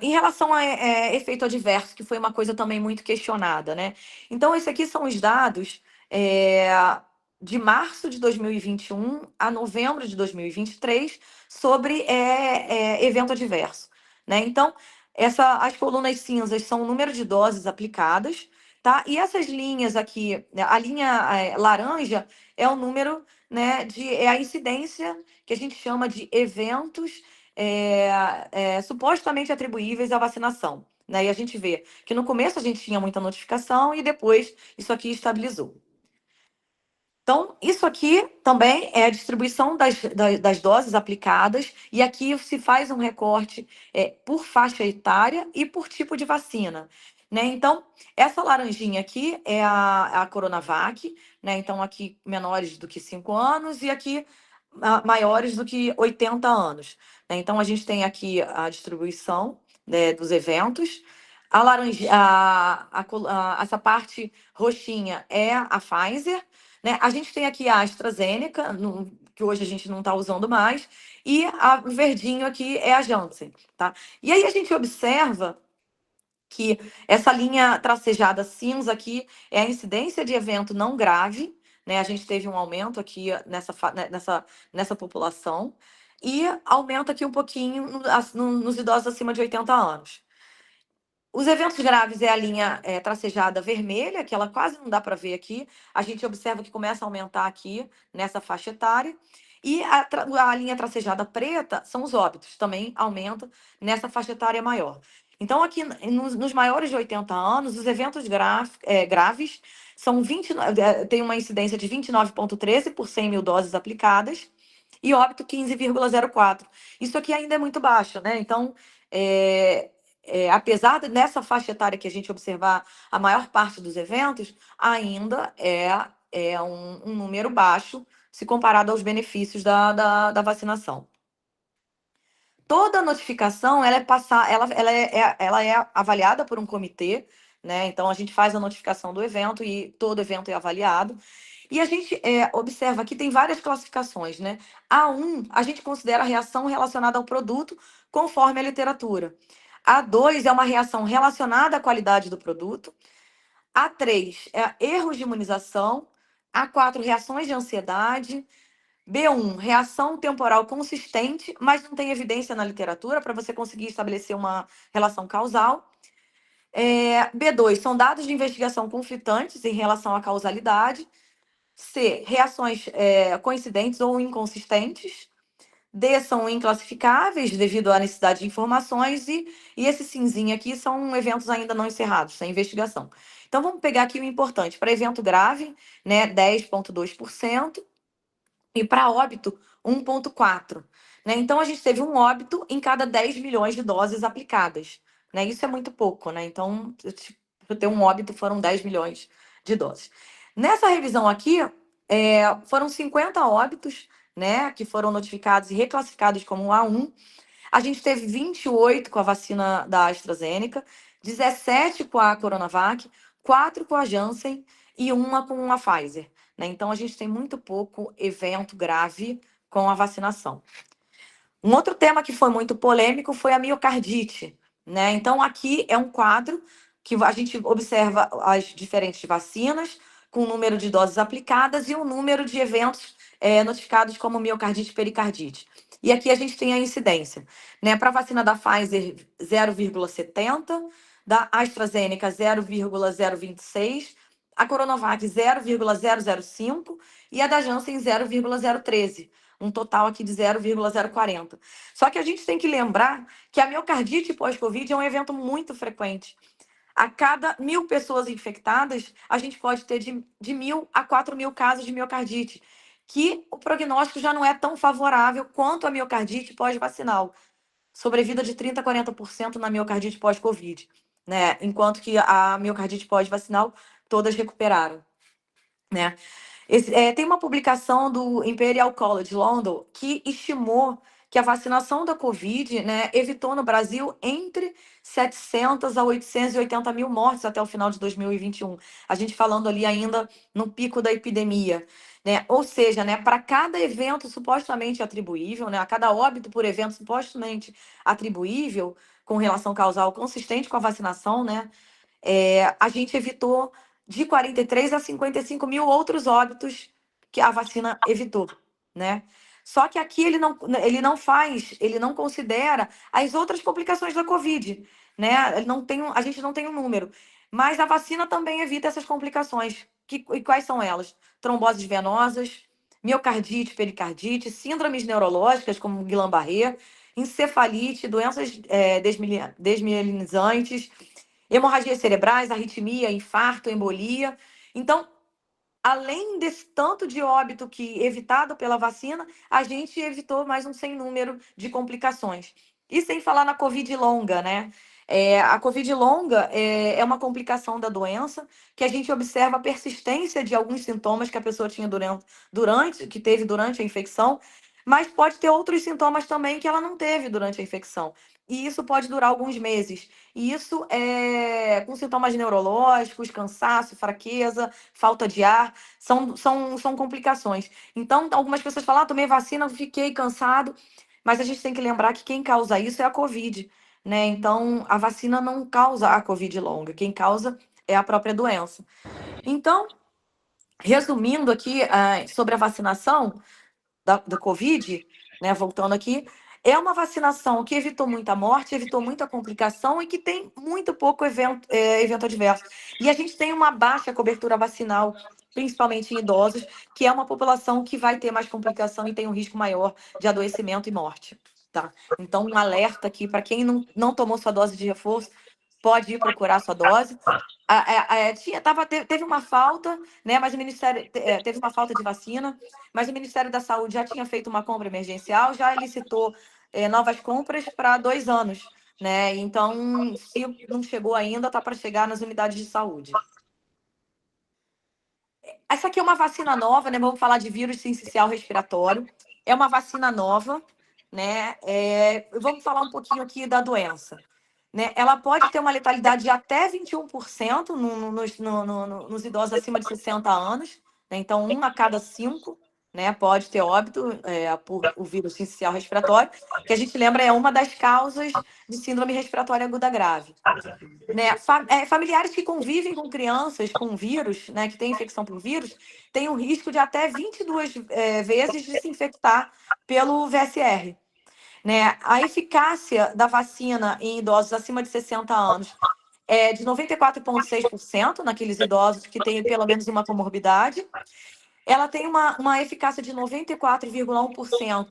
em relação a efeito adverso, que foi uma coisa também muito questionada, né? Então, esses aqui são os dados de março de 2021 a novembro de 2023 sobre evento adverso, né? Então, as colunas cinzas são o número de doses aplicadas, tá? E essas linhas aqui, a linha laranja é o número, né, é a incidência que a gente chama de eventos supostamente atribuíveis à vacinação. Né? E a gente vê que no começo a gente tinha muita notificação e depois isso aqui estabilizou. Então, isso aqui também é a distribuição das doses aplicadas, e aqui se faz um recorte por faixa etária e por tipo de vacina. Né? Então, essa laranjinha aqui é a Coronavac, né? Então, aqui menores do que 5 anos e aqui maiores do que 80 anos. Né? Então, a gente tem aqui a distribuição, né, dos eventos. A laranja, essa parte roxinha é a Pfizer, né? A gente tem aqui a AstraZeneca, que hoje a gente não está usando mais, e o verdinho aqui é a Janssen. Tá? E aí a gente observa que essa linha tracejada cinza aqui é a incidência de evento não grave, né? A gente teve um aumento aqui nessa população, e aumenta aqui um pouquinho nos idosos acima de 80 anos. Os eventos graves é a linha tracejada vermelha, que ela quase não dá para ver aqui. A gente observa que começa a aumentar aqui nessa faixa etária. E a linha tracejada preta são os óbitos, também aumenta nessa faixa etária maior. Então, aqui nos maiores de 80 anos, os eventos graves são tem uma incidência de 29,13 por 100 mil doses aplicadas. e óbito 15,04. Isso aqui ainda é muito baixo, né? Então, apesar nessa faixa etária que a gente observar a maior parte dos eventos, ainda é um número baixo se comparado aos benefícios da vacinação. Toda notificação ela é avaliada por um comitê, né? Então a gente faz a notificação do evento e todo evento é avaliado. E a gente observa que tem várias classificações, né? A1, a gente considera a reação relacionada ao produto conforme a literatura. A2 é uma reação relacionada à qualidade do produto. A3 é erros de imunização. A4, reações de ansiedade. B1, reação temporal consistente, mas não tem evidência na literatura para você conseguir estabelecer uma relação causal. B2, são dados de investigação conflitantes em relação à causalidade. C, reações coincidentes ou inconsistentes. D, são inclassificáveis devido à necessidade de informações. E esse cinzinho aqui são eventos ainda não encerrados, sem investigação. Então, vamos pegar aqui o importante. Para evento grave, né, 10,2%. E para óbito, 1,4%. Né? Então, a gente teve um óbito em cada 10 milhões de doses aplicadas. Né? Isso é muito pouco. Né? Então, para ter um óbito, foram 10 milhões de doses. Nessa revisão aqui, foram 50 óbitos, né, que foram notificados e reclassificados como A1. A gente teve 28 com a vacina da AstraZeneca, 17 com a Coronavac, 4 com a Janssen e uma com a Pfizer. Né? Então, a gente tem muito pouco evento grave com a vacinação. Um outro tema que foi muito polêmico foi a miocardite. Né? Então, aqui é um quadro que a gente observa as diferentes vacinas, com o número de doses aplicadas e o número de eventos notificados como miocardite e pericardite. E aqui a gente tem a incidência. Né? Para a vacina da Pfizer, 0,70, da AstraZeneca, 0,026, a Coronavac, 0,005 e a da Janssen, 0,013. Um total aqui de 0,040. Só que a gente tem que lembrar que a miocardite pós-Covid é um evento muito frequente. A cada 1.000 pessoas infectadas, a gente pode ter de 1.000 a 4.000 casos de miocardite, que o prognóstico já não é tão favorável quanto a miocardite pós-vacinal. Sobrevida de 30% a 40% na miocardite pós-Covid, né? Enquanto que a miocardite pós-vacinal, todas recuperaram, né? Tem uma publicação do Imperial College London que estimou que a vacinação da Covid, né, evitou no Brasil entre 700 a 880 mil mortes até o final de 2021. A gente falando ali ainda no pico da epidemia. Né? Ou seja, né, para cada evento supostamente atribuível, né, a cada óbito por evento supostamente atribuível, com relação causal consistente com a vacinação, né, a gente evitou de 43 a 55 mil outros óbitos que a vacina evitou, né? Só que aqui ele não considera as outras complicações da Covid, né? A gente não tem um número. Mas a vacina também evita essas complicações. E quais são elas? Tromboses venosas, miocardite, pericardite, síndromes neurológicas, como Guillain-Barré, encefalite, doenças desmielinizantes, hemorragias cerebrais, arritmia, infarto, embolia. Então, além desse tanto de óbito que evitado pela vacina, a gente evitou mais um sem número de complicações. E sem falar na Covid longa, né? A Covid longa é uma complicação da doença que a gente observa a persistência de alguns sintomas que a pessoa tinha que teve durante a infecção, mas pode ter outros sintomas também que ela não teve durante a infecção. E isso pode durar alguns meses. E isso é com sintomas neurológicos, cansaço, fraqueza, falta de ar, são complicações. Então, algumas pessoas falam, tomei vacina, fiquei cansado, mas a gente tem que lembrar que quem causa isso é a Covid, né? Então, a vacina não causa a Covid longa, quem causa é a própria doença. Então, resumindo aqui sobre a vacinação da Covid, né, voltando aqui, é uma vacinação que evitou muita morte, evitou muita complicação e que tem muito pouco evento adverso. E a gente tem uma baixa cobertura vacinal, principalmente em idosos, que é uma população que vai ter mais complicação e tem um risco maior de adoecimento e morte. Tá? Então, um alerta aqui para quem não tomou sua dose de reforço, pode ir procurar sua dose. Teve uma falta, né? Mas o Ministério teve uma falta de vacina, mas o Ministério da Saúde já tinha feito uma compra emergencial, já licitou novas compras para 2 anos, né? Então, se não chegou ainda, tá para chegar nas unidades de saúde. Essa aqui é uma vacina nova, né? Vamos falar de vírus sincicial respiratório. É uma vacina nova, né? Vamos falar um pouquinho aqui da doença. Né? Ela pode ter uma letalidade de até 21% nos idosos acima de 60 anos. Né? Então, 1 a cada 5, né, pode ter óbito por o vírus sincicial respiratório, que a gente lembra é uma das causas de síndrome respiratória aguda grave. Né? Familiares que convivem com crianças com vírus, né, que têm infecção por vírus, têm um risco de até 22 vezes de se infectar pelo VSR. Né? A eficácia da vacina em idosos acima de 60 anos é de 94,6% naqueles idosos que têm pelo menos uma comorbidade. Ela tem uma eficácia de 94,1%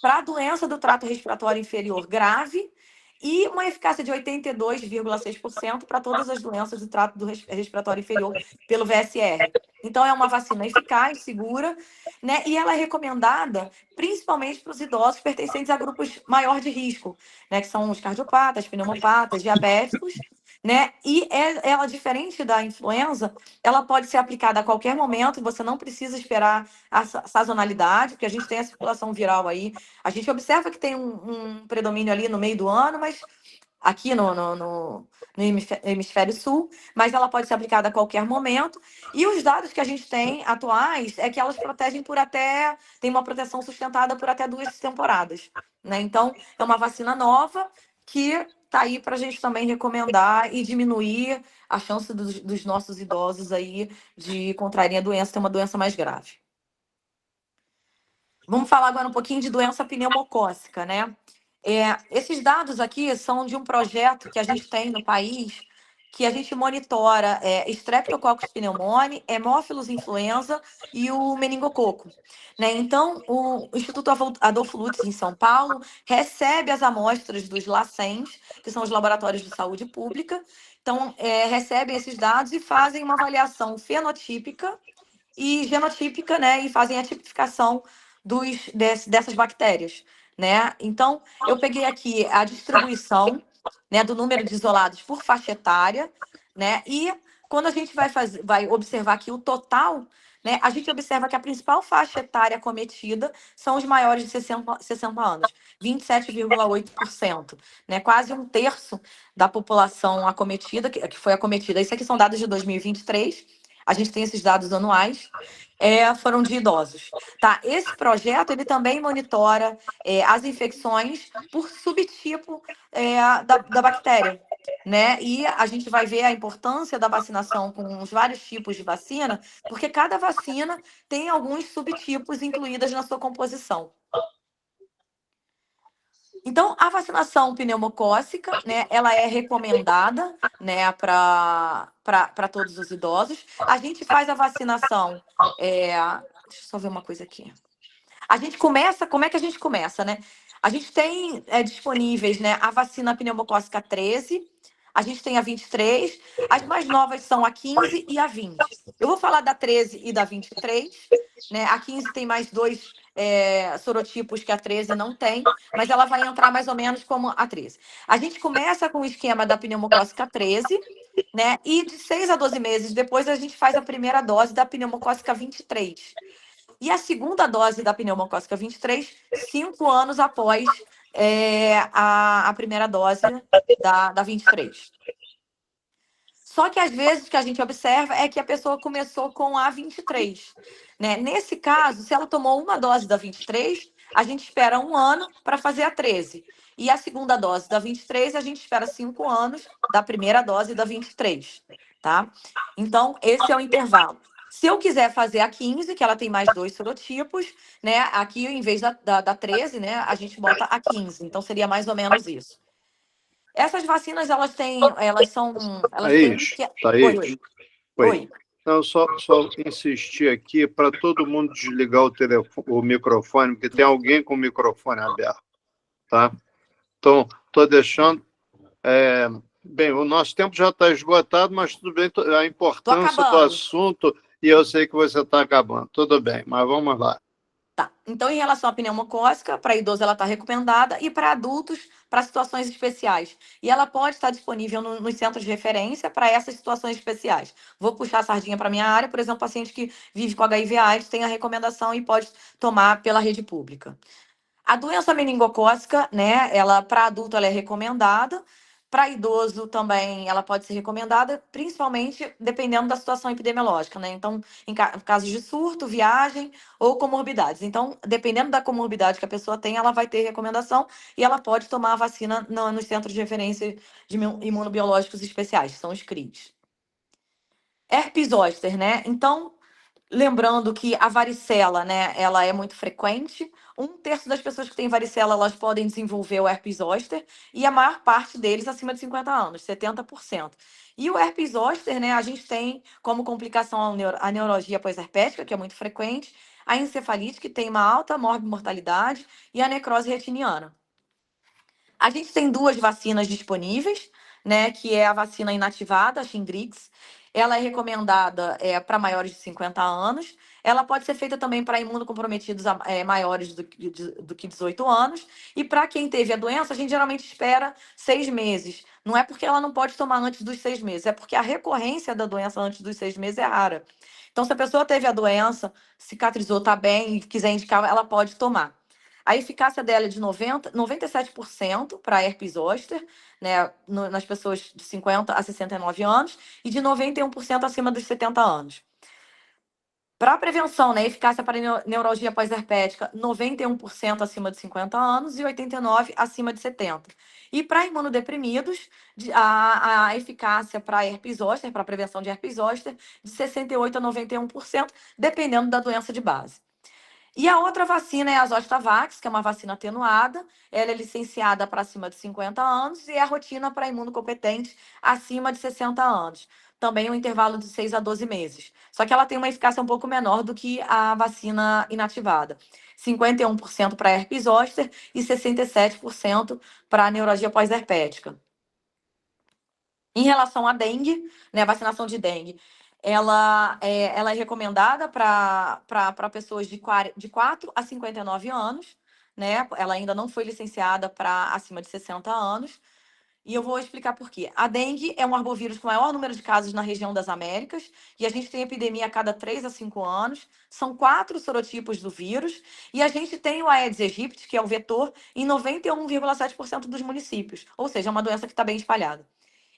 para a doença do trato respiratório inferior grave e uma eficácia de 82,6% para todas as doenças do trato respiratório inferior pelo VSR. Então, é uma vacina eficaz, segura, né? E ela é recomendada principalmente para os idosos pertencentes a grupos maior de risco, né? Que são os cardiopatas, pneumopatas, diabéticos, né? E ela, diferente da influenza, ela pode ser aplicada a qualquer momento, você não precisa esperar a sazonalidade, porque a gente tem a circulação viral aí. A gente observa que tem um predomínio ali no meio do ano, mas aqui no hemisfério sul, mas ela pode ser aplicada a qualquer momento. E os dados que a gente tem atuais é que elas protegem tem uma proteção sustentada por até 2 temporadas. Né? Então, é uma vacina nova que está aí para a gente também recomendar e diminuir a chance dos nossos idosos aí de contraírem a doença, ter uma doença mais grave. Vamos falar agora um pouquinho de doença pneumocócica, né? Esses dados aqui são de um projeto que a gente tem no país, que a gente monitora Streptococcus pneumoniae, Haemophilus influenza e o meningococo. Né? Então, o Instituto Adolfo Lutz, em São Paulo, recebe as amostras dos LACENs, que são os laboratórios de saúde pública. Então, recebem esses dados e fazem uma avaliação fenotípica e genotípica, né? E fazem a tipificação dessas bactérias, né? Então, eu peguei aqui a distribuição, né, do número de isolados por faixa etária, né? E quando a gente vai observar aqui o total, né, a gente observa que a principal faixa etária acometida são os maiores de 60 anos, 27,8%, né? Quase 1/3 da população acometida, que foi acometida. Isso aqui são dados de 2023. A gente tem esses dados anuais, foram de idosos. Tá? Esse projeto ele também monitora as infecções por subtipo da bactéria. Né? E a gente vai ver a importância da vacinação com os vários tipos de vacina, porque cada vacina tem alguns subtipos incluídos na sua composição. Então, a vacinação pneumocócica, né, ela é recomendada, né, para todos os idosos. A gente faz a vacinação. Deixa eu só ver uma coisa aqui. A gente começa, como é que a gente começa, né? A gente tem disponíveis, né, a vacina pneumocócica 13, a gente tem a 23, as mais novas são a 15 e a 20. Eu vou falar da 13 e da 23, né? A 15 tem mais 2 sorotipos que a 13 não tem, mas ela vai entrar mais ou menos como a 13. A gente começa com o esquema da pneumocócica 13, né? E de 6 a 12 meses depois a gente faz a primeira dose da pneumocócica 23. E a segunda dose da pneumocócica 23, 5 anos após a primeira dose da 23. Só que às vezes o que a gente observa é que a pessoa começou com a 23. Né? Nesse caso, se ela tomou uma dose da 23, a gente espera 1 ano para fazer a 13. E a segunda dose da 23, a gente espera 5 anos da primeira dose da 23. Tá? Então, esse é o intervalo. Se eu quiser fazer a 15, que ela tem mais 2 sorotipos, né? Aqui, em vez da 13, né, a gente bota a 15. Então, seria mais ou menos isso. Essas vacinas, elas têm. Thaís, Oi. Não, só insistir aqui para todo mundo desligar o microfone, porque tem alguém com o microfone aberto. Tá? Então, estou deixando. Bem, o nosso tempo já está esgotado, mas tudo bem, a importância do acabando. assunto, e eu sei que você está acabando. Tudo bem, mas vamos lá. Tá. Então, em relação à pneumocócica, para idoso ela está recomendada e para adultos, para situações especiais. E ela pode estar disponível nos centros de referência para essas situações especiais. Vou puxar a sardinha para minha área, por exemplo, paciente que vive com HIV/AIDS tem a recomendação e pode tomar pela rede pública. A doença meningocócica, né, ela para adulto ela é recomendada, para idoso também ela pode ser recomendada, principalmente dependendo da situação epidemiológica, né? Então, em casos de surto, viagem ou comorbidades. Então, dependendo da comorbidade que a pessoa tem, ela vai ter recomendação e ela pode tomar a vacina nos centros de referência de imunobiológicos especiais, que são os CRIs. Herpes zoster, né? Então, lembrando que a varicela, né, ela é muito frequente. 1/3 das pessoas que têm varicela, elas podem desenvolver o herpes zoster, e a maior parte deles acima de 50 anos, 70%. E o herpes zoster, né, a gente tem como complicação a neurologia pós-herpética, que é muito frequente, a encefalite, que tem uma alta morbimortalidade, e a necrose retiniana. A gente tem 2 vacinas disponíveis, né, que é a vacina inativada, a Shingrix. Ela é recomendada para maiores de 50 anos. Ela pode ser feita também para imunocomprometidos maiores do que 18 anos. E para quem teve a doença, a gente geralmente espera 6 meses. Não é porque ela não pode tomar antes dos 6 meses, é porque a recorrência da doença antes dos 6 meses é rara. Então, se a pessoa teve a doença, cicatrizou, está bem e quiser indicar, ela pode tomar. A eficácia dela é de 97% para herpes zoster, né, nas pessoas de 50 a 69 anos, e de 91% acima dos 70 anos. Para prevenção, né, eficácia para neurologia pós-herpética, 91% acima de 50 anos e 89% acima de 70. E para imunodeprimidos, a eficácia para herpes zoster, para prevenção de herpes zoster, de 68% a 91%, dependendo da doença de base. E a outra vacina é a Zostavax, que é uma vacina atenuada. Ela é licenciada para acima de 50 anos e é a rotina para imunocompetentes acima de 60 anos. Também um intervalo de 6 a 12 meses. Só que ela tem uma eficácia um pouco menor do que a vacina inativada. 51% para herpes zoster e 67% para a neurologia pós-herpética. Em relação à dengue, né, a vacinação de dengue, ela é recomendada para pessoas de 4 a 59 anos, né? Ela ainda não foi licenciada para acima de 60 anos. E eu vou explicar por quê. A dengue é um arbovírus com maior número de casos na região das Américas, e a gente tem epidemia a cada 3 a 5 anos. São 4 sorotipos do vírus, e a gente tem o Aedes aegypti, que é o vetor, em 91,7% dos municípios. Ou seja, é uma doença que está bem espalhada.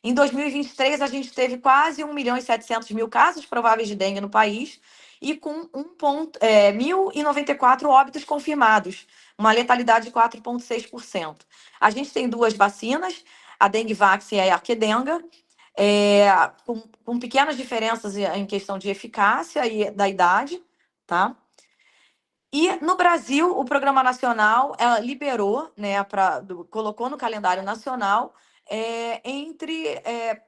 Em 2023, a gente teve quase 1.700.000 casos prováveis de dengue no país e com 1.094 óbitos confirmados, uma letalidade de 4,6%. A gente tem 2 vacinas, a Dengvax e a Arquedenga, com pequenas diferenças em questão de eficácia e da idade, tá? E no Brasil, o Programa Nacional liberou, né, colocou no calendário nacional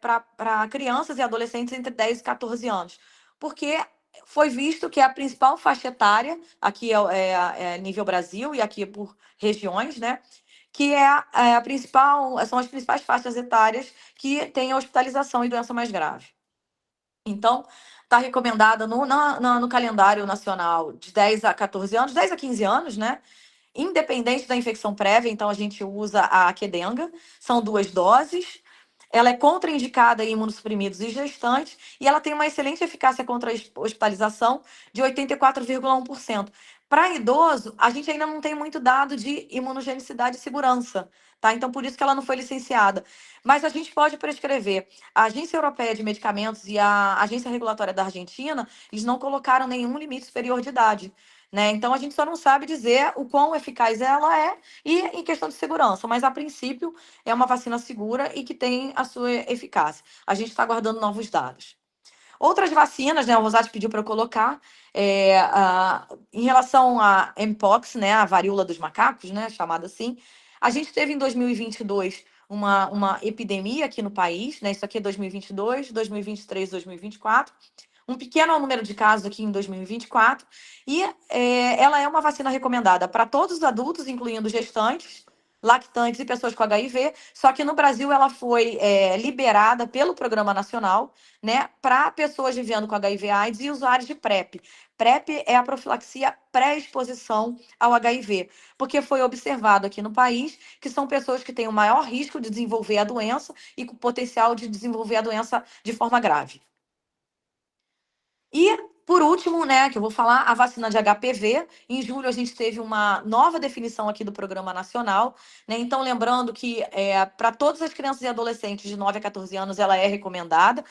para crianças e adolescentes entre 10 e 14 anos, porque foi visto que a principal faixa etária, aqui é nível Brasil e aqui por regiões, né, que são as principais faixas etárias que têm a hospitalização e doença mais grave. Então, está recomendada no calendário nacional de 10 a 14 anos, 10 a 15 anos, né? Independente da infecção prévia, então a gente usa a Quedenga, são 2 doses. Ela é contraindicada em imunossuprimidos e gestantes, e ela tem uma excelente eficácia contra a hospitalização de 84,1%. Para idoso, a gente ainda não tem muito dado de imunogenicidade e segurança, tá? Então, por isso que ela não foi licenciada. Mas a gente pode prescrever. A Agência Europeia de Medicamentos e a Agência Regulatória da Argentina, eles não colocaram nenhum limite superior de idade, né? Então, a gente só não sabe dizer o quão eficaz ela é e em questão de segurança, mas a princípio é uma vacina segura e que tem a sua eficácia. A gente está aguardando novos dados. Outras vacinas, né, o Rosati pediu para eu colocar, em relação à Mpox, né, a varíola dos macacos, né, chamada assim, a gente teve em 2022 uma epidemia aqui no país, né, isso aqui é 2022, 2023, 2024, um pequeno número de casos aqui em 2024, e ela é uma vacina recomendada para todos os adultos, incluindo gestantes, lactantes e pessoas com HIV, só que no Brasil ela foi liberada pelo Programa Nacional, né, para pessoas vivendo com HIV/AIDS e usuários de PrEP. PrEP é a profilaxia pré-exposição ao HIV, porque foi observado aqui no país que são pessoas que têm o maior risco de desenvolver a doença e com potencial de desenvolver a doença de forma grave. E, por último, né, que eu vou falar, a vacina de HPV. Em julho, a gente teve uma nova definição aqui do Programa Nacional, né? Então, lembrando que para todas as crianças e adolescentes de 9 a 14 anos, ela é recomendada,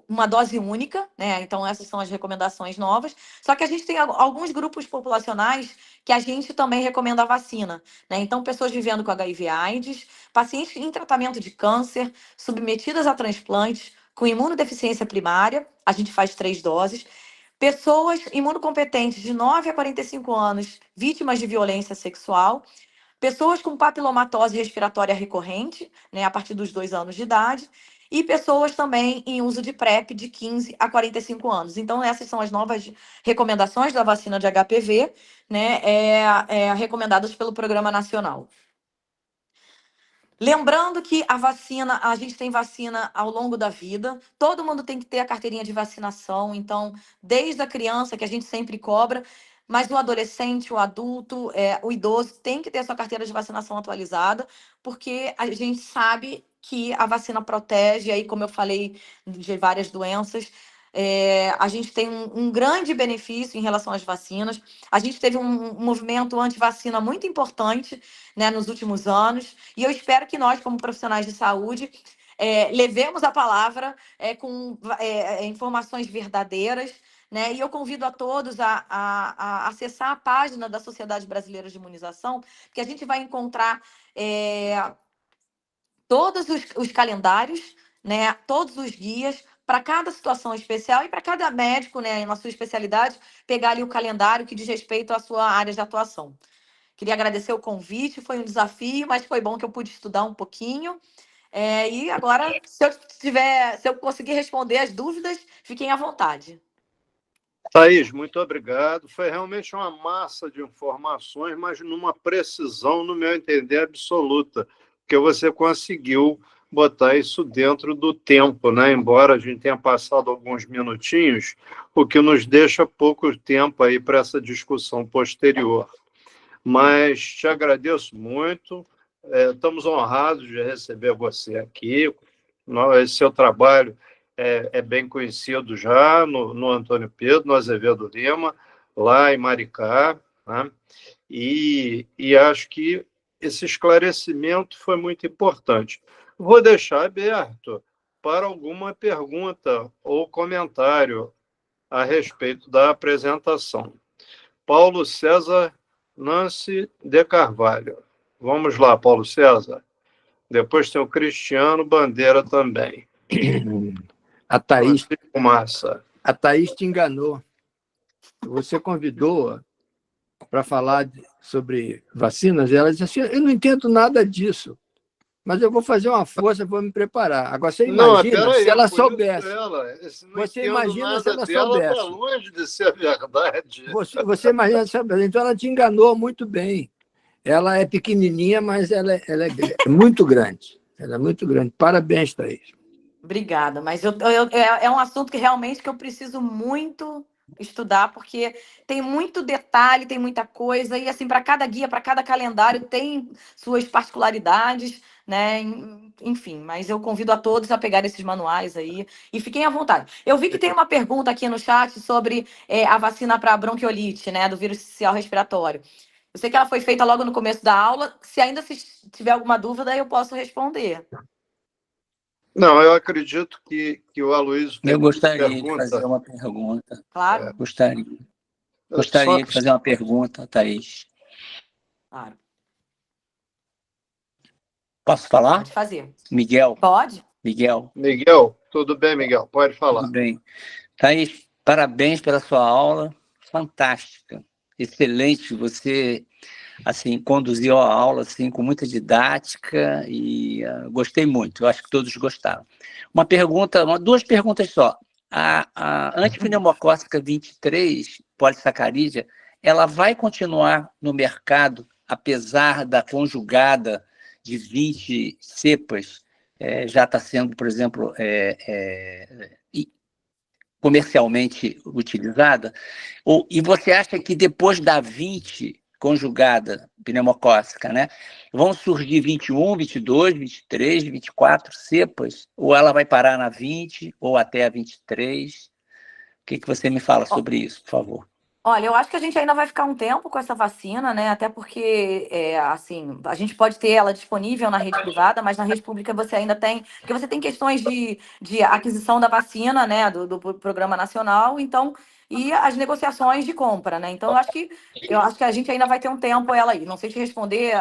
uma dose única, né? Então, essas são as recomendações novas. Só que a gente tem alguns grupos populacionais que a gente também recomenda a vacina, né? Então, pessoas vivendo com HIV/AIDS, pacientes em tratamento de câncer, submetidas a transplantes, com imunodeficiência primária, a gente faz 3 doses. Pessoas imunocompetentes de 9 a 45 anos, vítimas de violência sexual. Pessoas com papilomatose respiratória recorrente, né, a partir dos 2 anos de idade. E pessoas também em uso de PrEP de 15 a 45 anos. Então, essas são as novas recomendações da vacina de HPV, né, recomendadas pelo Programa Nacional. Lembrando que a gente tem vacina ao longo da vida, todo mundo tem que ter a carteirinha de vacinação, então, desde a criança, que a gente sempre cobra, mas o adolescente, o adulto, o idoso, tem que ter a sua carteira de vacinação atualizada, porque a gente sabe que a vacina protege, aí, como eu falei, de várias doenças. A gente tem um grande benefício em relação às vacinas. A gente teve um movimento anti-vacina muito importante, né, nos últimos anos, e eu espero que nós, como profissionais de saúde, levemos a palavra com informações verdadeiras, né? E eu convido a todos a acessar a página da Sociedade Brasileira de Imunização, que a gente vai encontrar todos os calendários, né, todos os guias para cada situação especial e para cada médico, né, na sua especialidade, pegar ali o calendário que diz respeito à sua área de atuação. Queria agradecer o convite, foi um desafio, mas foi bom que eu pude estudar um pouquinho. E agora, se eu conseguir responder as dúvidas, fiquem à vontade. Thaís, muito obrigado. Foi realmente uma massa de informações, mas numa precisão, no meu entender, absoluta, que você conseguiu botar isso dentro do tempo, né? Embora a gente tenha passado alguns minutinhos, o que nos deixa pouco tempo aí para essa discussão posterior. Mas te agradeço muito, estamos honrados de receber você aqui. Esse seu trabalho é bem conhecido já no Antônio Pedro, no Azevedo Lima, lá em Maricá, né? E acho que esse esclarecimento foi muito importante. Vou deixar aberto para alguma pergunta ou comentário a respeito da apresentação. Paulo César Nancy de Carvalho. Vamos lá, Paulo César. Depois tem o Cristiano Bandeira também. A Thaís Massa. A Thaís te enganou. Você convidou-a para falar sobre vacinas, e ela disse assim, eu não entendo nada disso, mas eu vou fazer uma força, vou me preparar. Agora, você imagina se ela soubesse. Você imagina se ela soubesse. Está longe de ser verdade. Você imagina se ela soubesse. Então, ela te enganou muito bem. Ela é pequenininha, mas ela é muito grande. Ela é muito grande. Parabéns, Thaís. Obrigada, mas é um assunto que realmente que eu preciso muito estudar, porque tem muito detalhe, tem muita coisa, e assim, para cada guia, para cada calendário, tem suas particularidades, né? Enfim, mas eu convido a todos a pegar esses manuais aí e fiquem à vontade. Eu vi que tem uma pergunta aqui no chat sobre a vacina para bronquiolite, né? Do vírus sincicial respiratório. Eu sei que ela foi feita logo no começo da aula. Se ainda tiver alguma dúvida, eu posso responder. Não, eu acredito que o Aloysio... Eu gostaria de fazer uma pergunta. Claro. Gostaria de fazer uma pergunta, Thaís. Claro. Posso falar? Pode fazer. Miguel? Pode. Miguel, tudo bem, Miguel? Pode falar. Tudo bem. Thaís, parabéns pela sua aula. Fantástica. Excelente. Você assim, conduziu a aula assim, com muita didática e gostei muito. Eu acho que todos gostaram. Duas perguntas só. A antipneumocócica 23, polissacarídea, ela vai continuar no mercado, apesar da conjugada de 20 cepas já está sendo, por exemplo, comercialmente utilizada? E você acha que depois da 20 conjugada pneumocócica, né, vão surgir 21, 22, 23, 24 cepas? Ou ela vai parar na 20 ou até a 23? O que você me fala sobre isso, por favor? Olha, eu acho que a gente ainda vai ficar um tempo com essa vacina, né? Até porque, assim, a gente pode ter ela disponível na rede privada, mas na rede pública você ainda tem, porque você tem questões de aquisição da vacina, né? Do Programa Nacional, então, e as negociações de compra, né? Então, eu acho que a gente ainda vai ter um tempo ela aí. Não sei te responder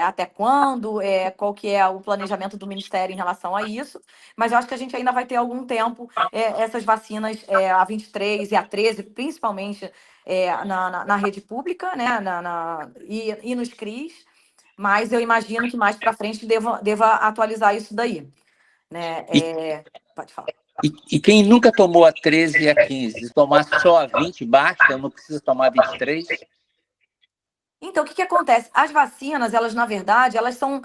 até quando, qual que é o planejamento do Ministério em relação a isso, mas eu acho que a gente ainda vai ter algum tempo essas vacinas, a 23 e a 13, principalmente na rede pública, né, e nos CRIs, mas eu imagino que mais para frente deva atualizar isso daí. Né? Pode falar. E quem nunca tomou a 13 e a 15, tomar só a 20 basta? Não precisa tomar 23? Então, o que acontece? As vacinas, elas, na verdade, elas são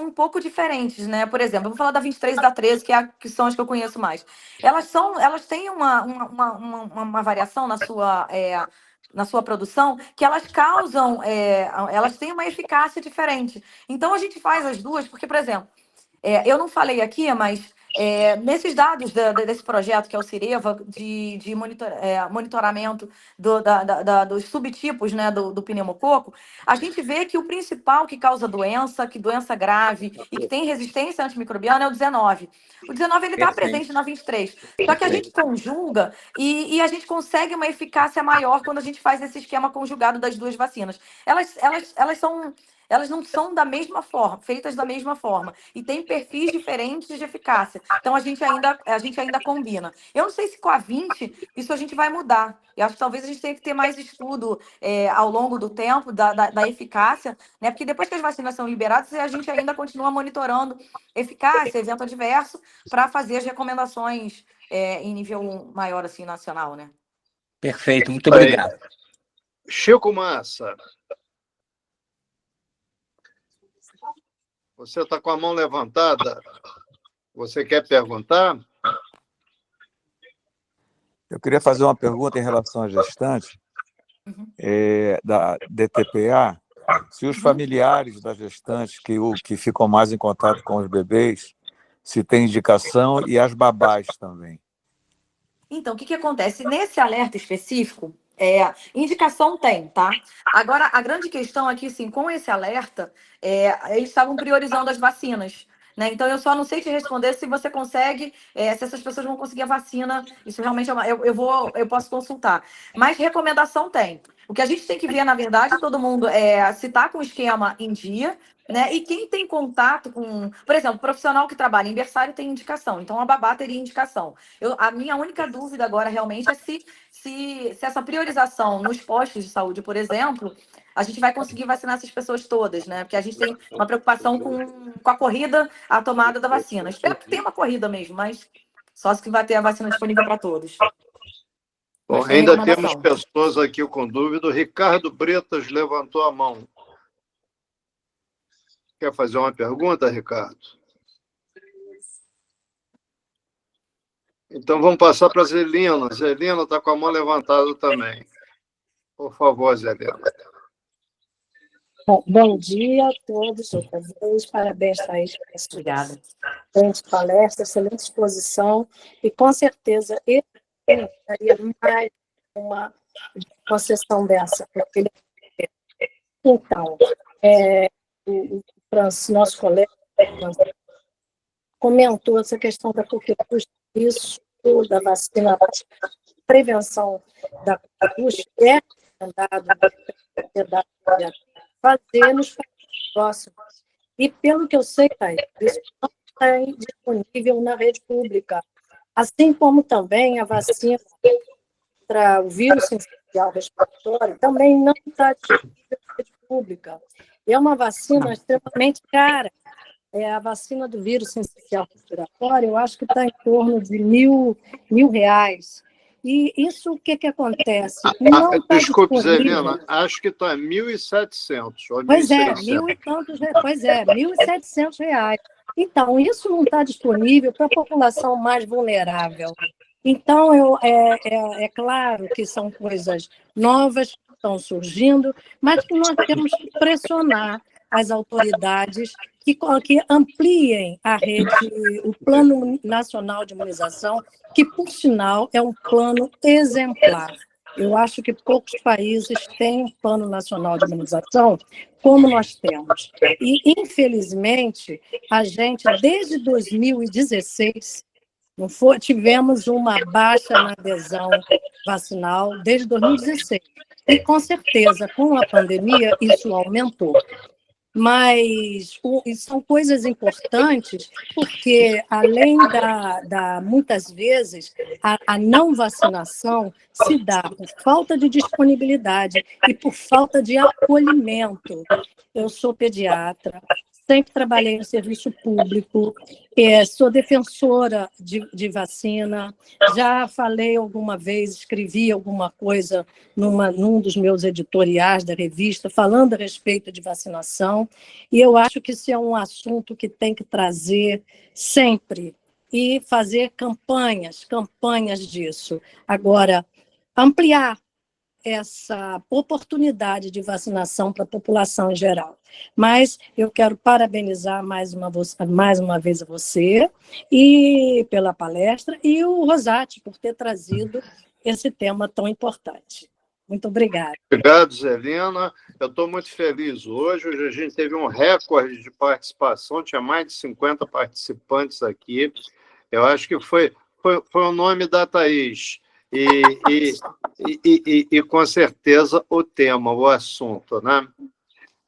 um pouco diferentes, né? Por exemplo, eu vou falar da 23 e da 13, que são as que eu conheço mais. Elas têm uma variação na sua produção que elas causam, elas têm uma eficácia diferente. Então, a gente faz as duas, porque, por exemplo, eu não falei aqui, mas nesses dados desse projeto, que é o Cireva, de monitoramento dos subtipos, né, do pneumococo, a gente vê que o principal que causa doença, que doença grave e que tem resistência antimicrobiana é o 19. O 19 ele está presente na 23. Só que a gente conjuga e a gente consegue uma eficácia maior quando a gente faz esse esquema conjugado das duas vacinas. Elas não são da mesma forma, feitas da mesma forma, e tem perfis diferentes de eficácia. Então, a gente ainda combina. Eu não sei se com a 20 isso a gente vai mudar. Eu acho que talvez a gente tenha que ter mais estudo ao longo do tempo da eficácia, né? Porque depois que as vacinas são liberadas, a gente ainda continua monitorando eficácia, evento adverso, para fazer as recomendações em nível maior, assim, nacional, né? Perfeito, muito obrigado. Chico Massa. Você está com a mão levantada? Você quer perguntar? Eu queria fazer uma pergunta em relação à gestante da DTPA. Se os familiares da gestante que ficam mais em contato com os bebês, se tem indicação, e as babás também. Então, o que acontece? Nesse alerta específico, indicação tem, tá? Agora, a grande questão aqui, sim, com esse alerta, eles estavam priorizando as vacinas, né? Então, eu só não sei te responder se você consegue, se essas pessoas vão conseguir a vacina. Isso realmente eu posso consultar. Mas recomendação tem. O que a gente tem que ver, na verdade, todo mundo se está com o esquema em dia, né? E quem tem contato com, por exemplo, profissional que trabalha em berçário tem indicação, então a babá teria indicação. A minha única dúvida agora realmente é se essa priorização nos postos de saúde, por exemplo, a gente vai conseguir vacinar essas pessoas todas, né? Porque a gente tem uma preocupação com a corrida, a tomada da vacina. Espero que tenha uma corrida mesmo, mas só se vai ter a vacina disponível para todos. Bom, ainda temos pessoas aqui com dúvida. O Ricardo Bretas levantou a mão. Quer fazer uma pergunta, Ricardo? Então, vamos passar para a Zelina. Zelina está com a mão levantada também. Por favor, Zelina. Bom dia a todos, outra vez. Parabéns, Thaís, por essa excelente palestra, excelente exposição. E, com certeza, eu daria mais uma concessão dessa. Porque... Então, o Francis, nosso colega, comentou essa questão da coqueluche, isso, da vacina, prevenção da coqueluche é recomendado fazer nos próximos. E, pelo que eu sei, isso não está disponível na rede pública. Assim como também a vacina contra o vírus sensicial respiratório também não está disponível na rede pública. É uma vacina extremamente cara. A vacina do vírus sensicial respiratório, eu acho que está em torno de R$ 1.000. E isso, o que acontece? Não está Desculpe, disponível. Zelina, acho que está 1.700 ou Pois é, 1.600. 1.700 reais. Então, isso não está disponível para a população mais vulnerável. Então, é claro que são coisas novas que estão surgindo, mas que nós temos que pressionar as autoridades que ampliem a rede, o Plano Nacional de Imunização, que, por sinal, é um plano exemplar. Eu acho que poucos países têm um Plano Nacional de Imunização como nós temos. E, infelizmente, a gente, desde 2016, tivemos uma baixa na adesão vacinal desde 2016. E, com certeza, com a pandemia, isso aumentou. Mas são coisas importantes, porque, além muitas vezes, a não vacinação se dá por falta de disponibilidade e por falta de acolhimento. Eu sou pediatra, sempre trabalhei no serviço público, sou defensora de vacina, já falei alguma vez, escrevi alguma coisa num dos meus editoriais da revista, falando a respeito de vacinação, e eu acho que isso é um assunto que tem que trazer sempre, e fazer campanhas disso. Agora, ampliar essa oportunidade de vacinação para a população em geral. Mas eu quero parabenizar mais uma vez a você e pela palestra e o Rosati por ter trazido esse tema tão importante. Muito obrigada. Obrigado, Zelina. Eu estou muito feliz hoje. Hoje a gente teve um recorde de participação, tinha mais de 50 participantes aqui. Eu acho que foi o nome da Thaís. E com certeza o tema, o assunto, né?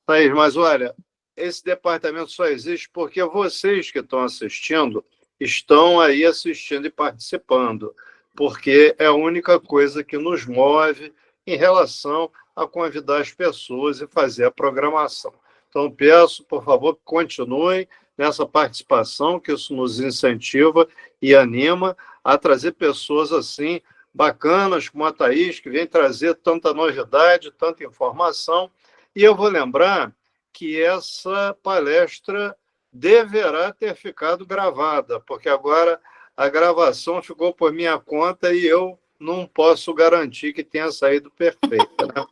Thaís, mas olha, esse departamento só existe porque vocês que estão assistindo estão aí assistindo e participando, porque é a única coisa que nos move em relação a convidar as pessoas e fazer a programação. Então, peço, por favor, que continuem nessa participação, que isso nos incentiva e anima a trazer pessoas assim, bacanas, como a Thaís, que vem trazer tanta novidade, tanta informação. E eu vou lembrar que essa palestra deverá ter ficado gravada, porque agora a gravação ficou por minha conta e eu não posso garantir que tenha saído perfeita, né?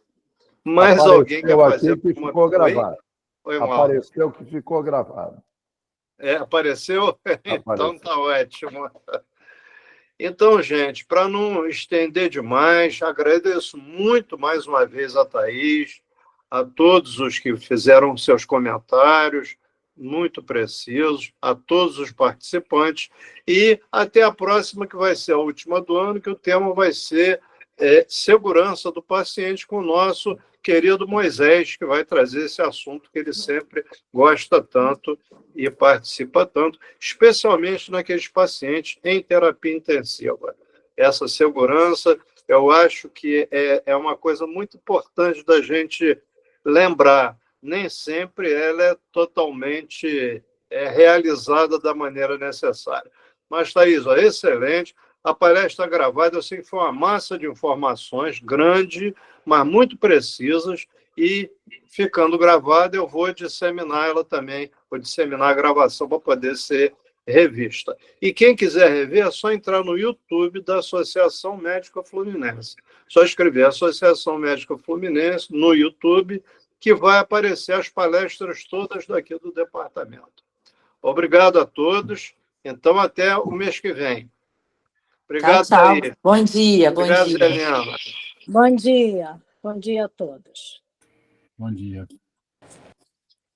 Mas alguém quer fazer aqui que ficou gravado. Oi, Mauro. Apareceu que ficou gravado. Apareceu? Então tá ótimo. Então, gente, para não estender demais, agradeço muito mais uma vez a Thaís, a todos os que fizeram seus comentários, muito precisos, a todos os participantes, e até a próxima, que vai ser a última do ano, que o tema vai ser segurança do paciente, com o nosso querido Moisés, que vai trazer esse assunto que ele sempre gosta tanto e participa tanto, especialmente naqueles pacientes em terapia intensiva. Essa segurança, eu acho que é uma coisa muito importante da gente lembrar. Nem sempre ela é totalmente realizada da maneira necessária. Mas, Thaís, excelente. A palestra gravada, eu sei que foi uma massa de informações grande, mas muito precisas, e ficando gravada, eu vou disseminar ela também, vou disseminar a gravação para poder ser revista. E quem quiser rever, é só entrar no YouTube da Associação Médica Fluminense. Só escrever Associação Médica Fluminense no YouTube, que vai aparecer as palestras todas daqui do departamento. Obrigado a todos. Então, até o mês que vem. Obrigado, tchau. Thaís. Bom dia, Obrigado, bom dia. Zelina. Bom dia. Bom dia a todos. Bom dia.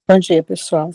Bom dia, pessoal.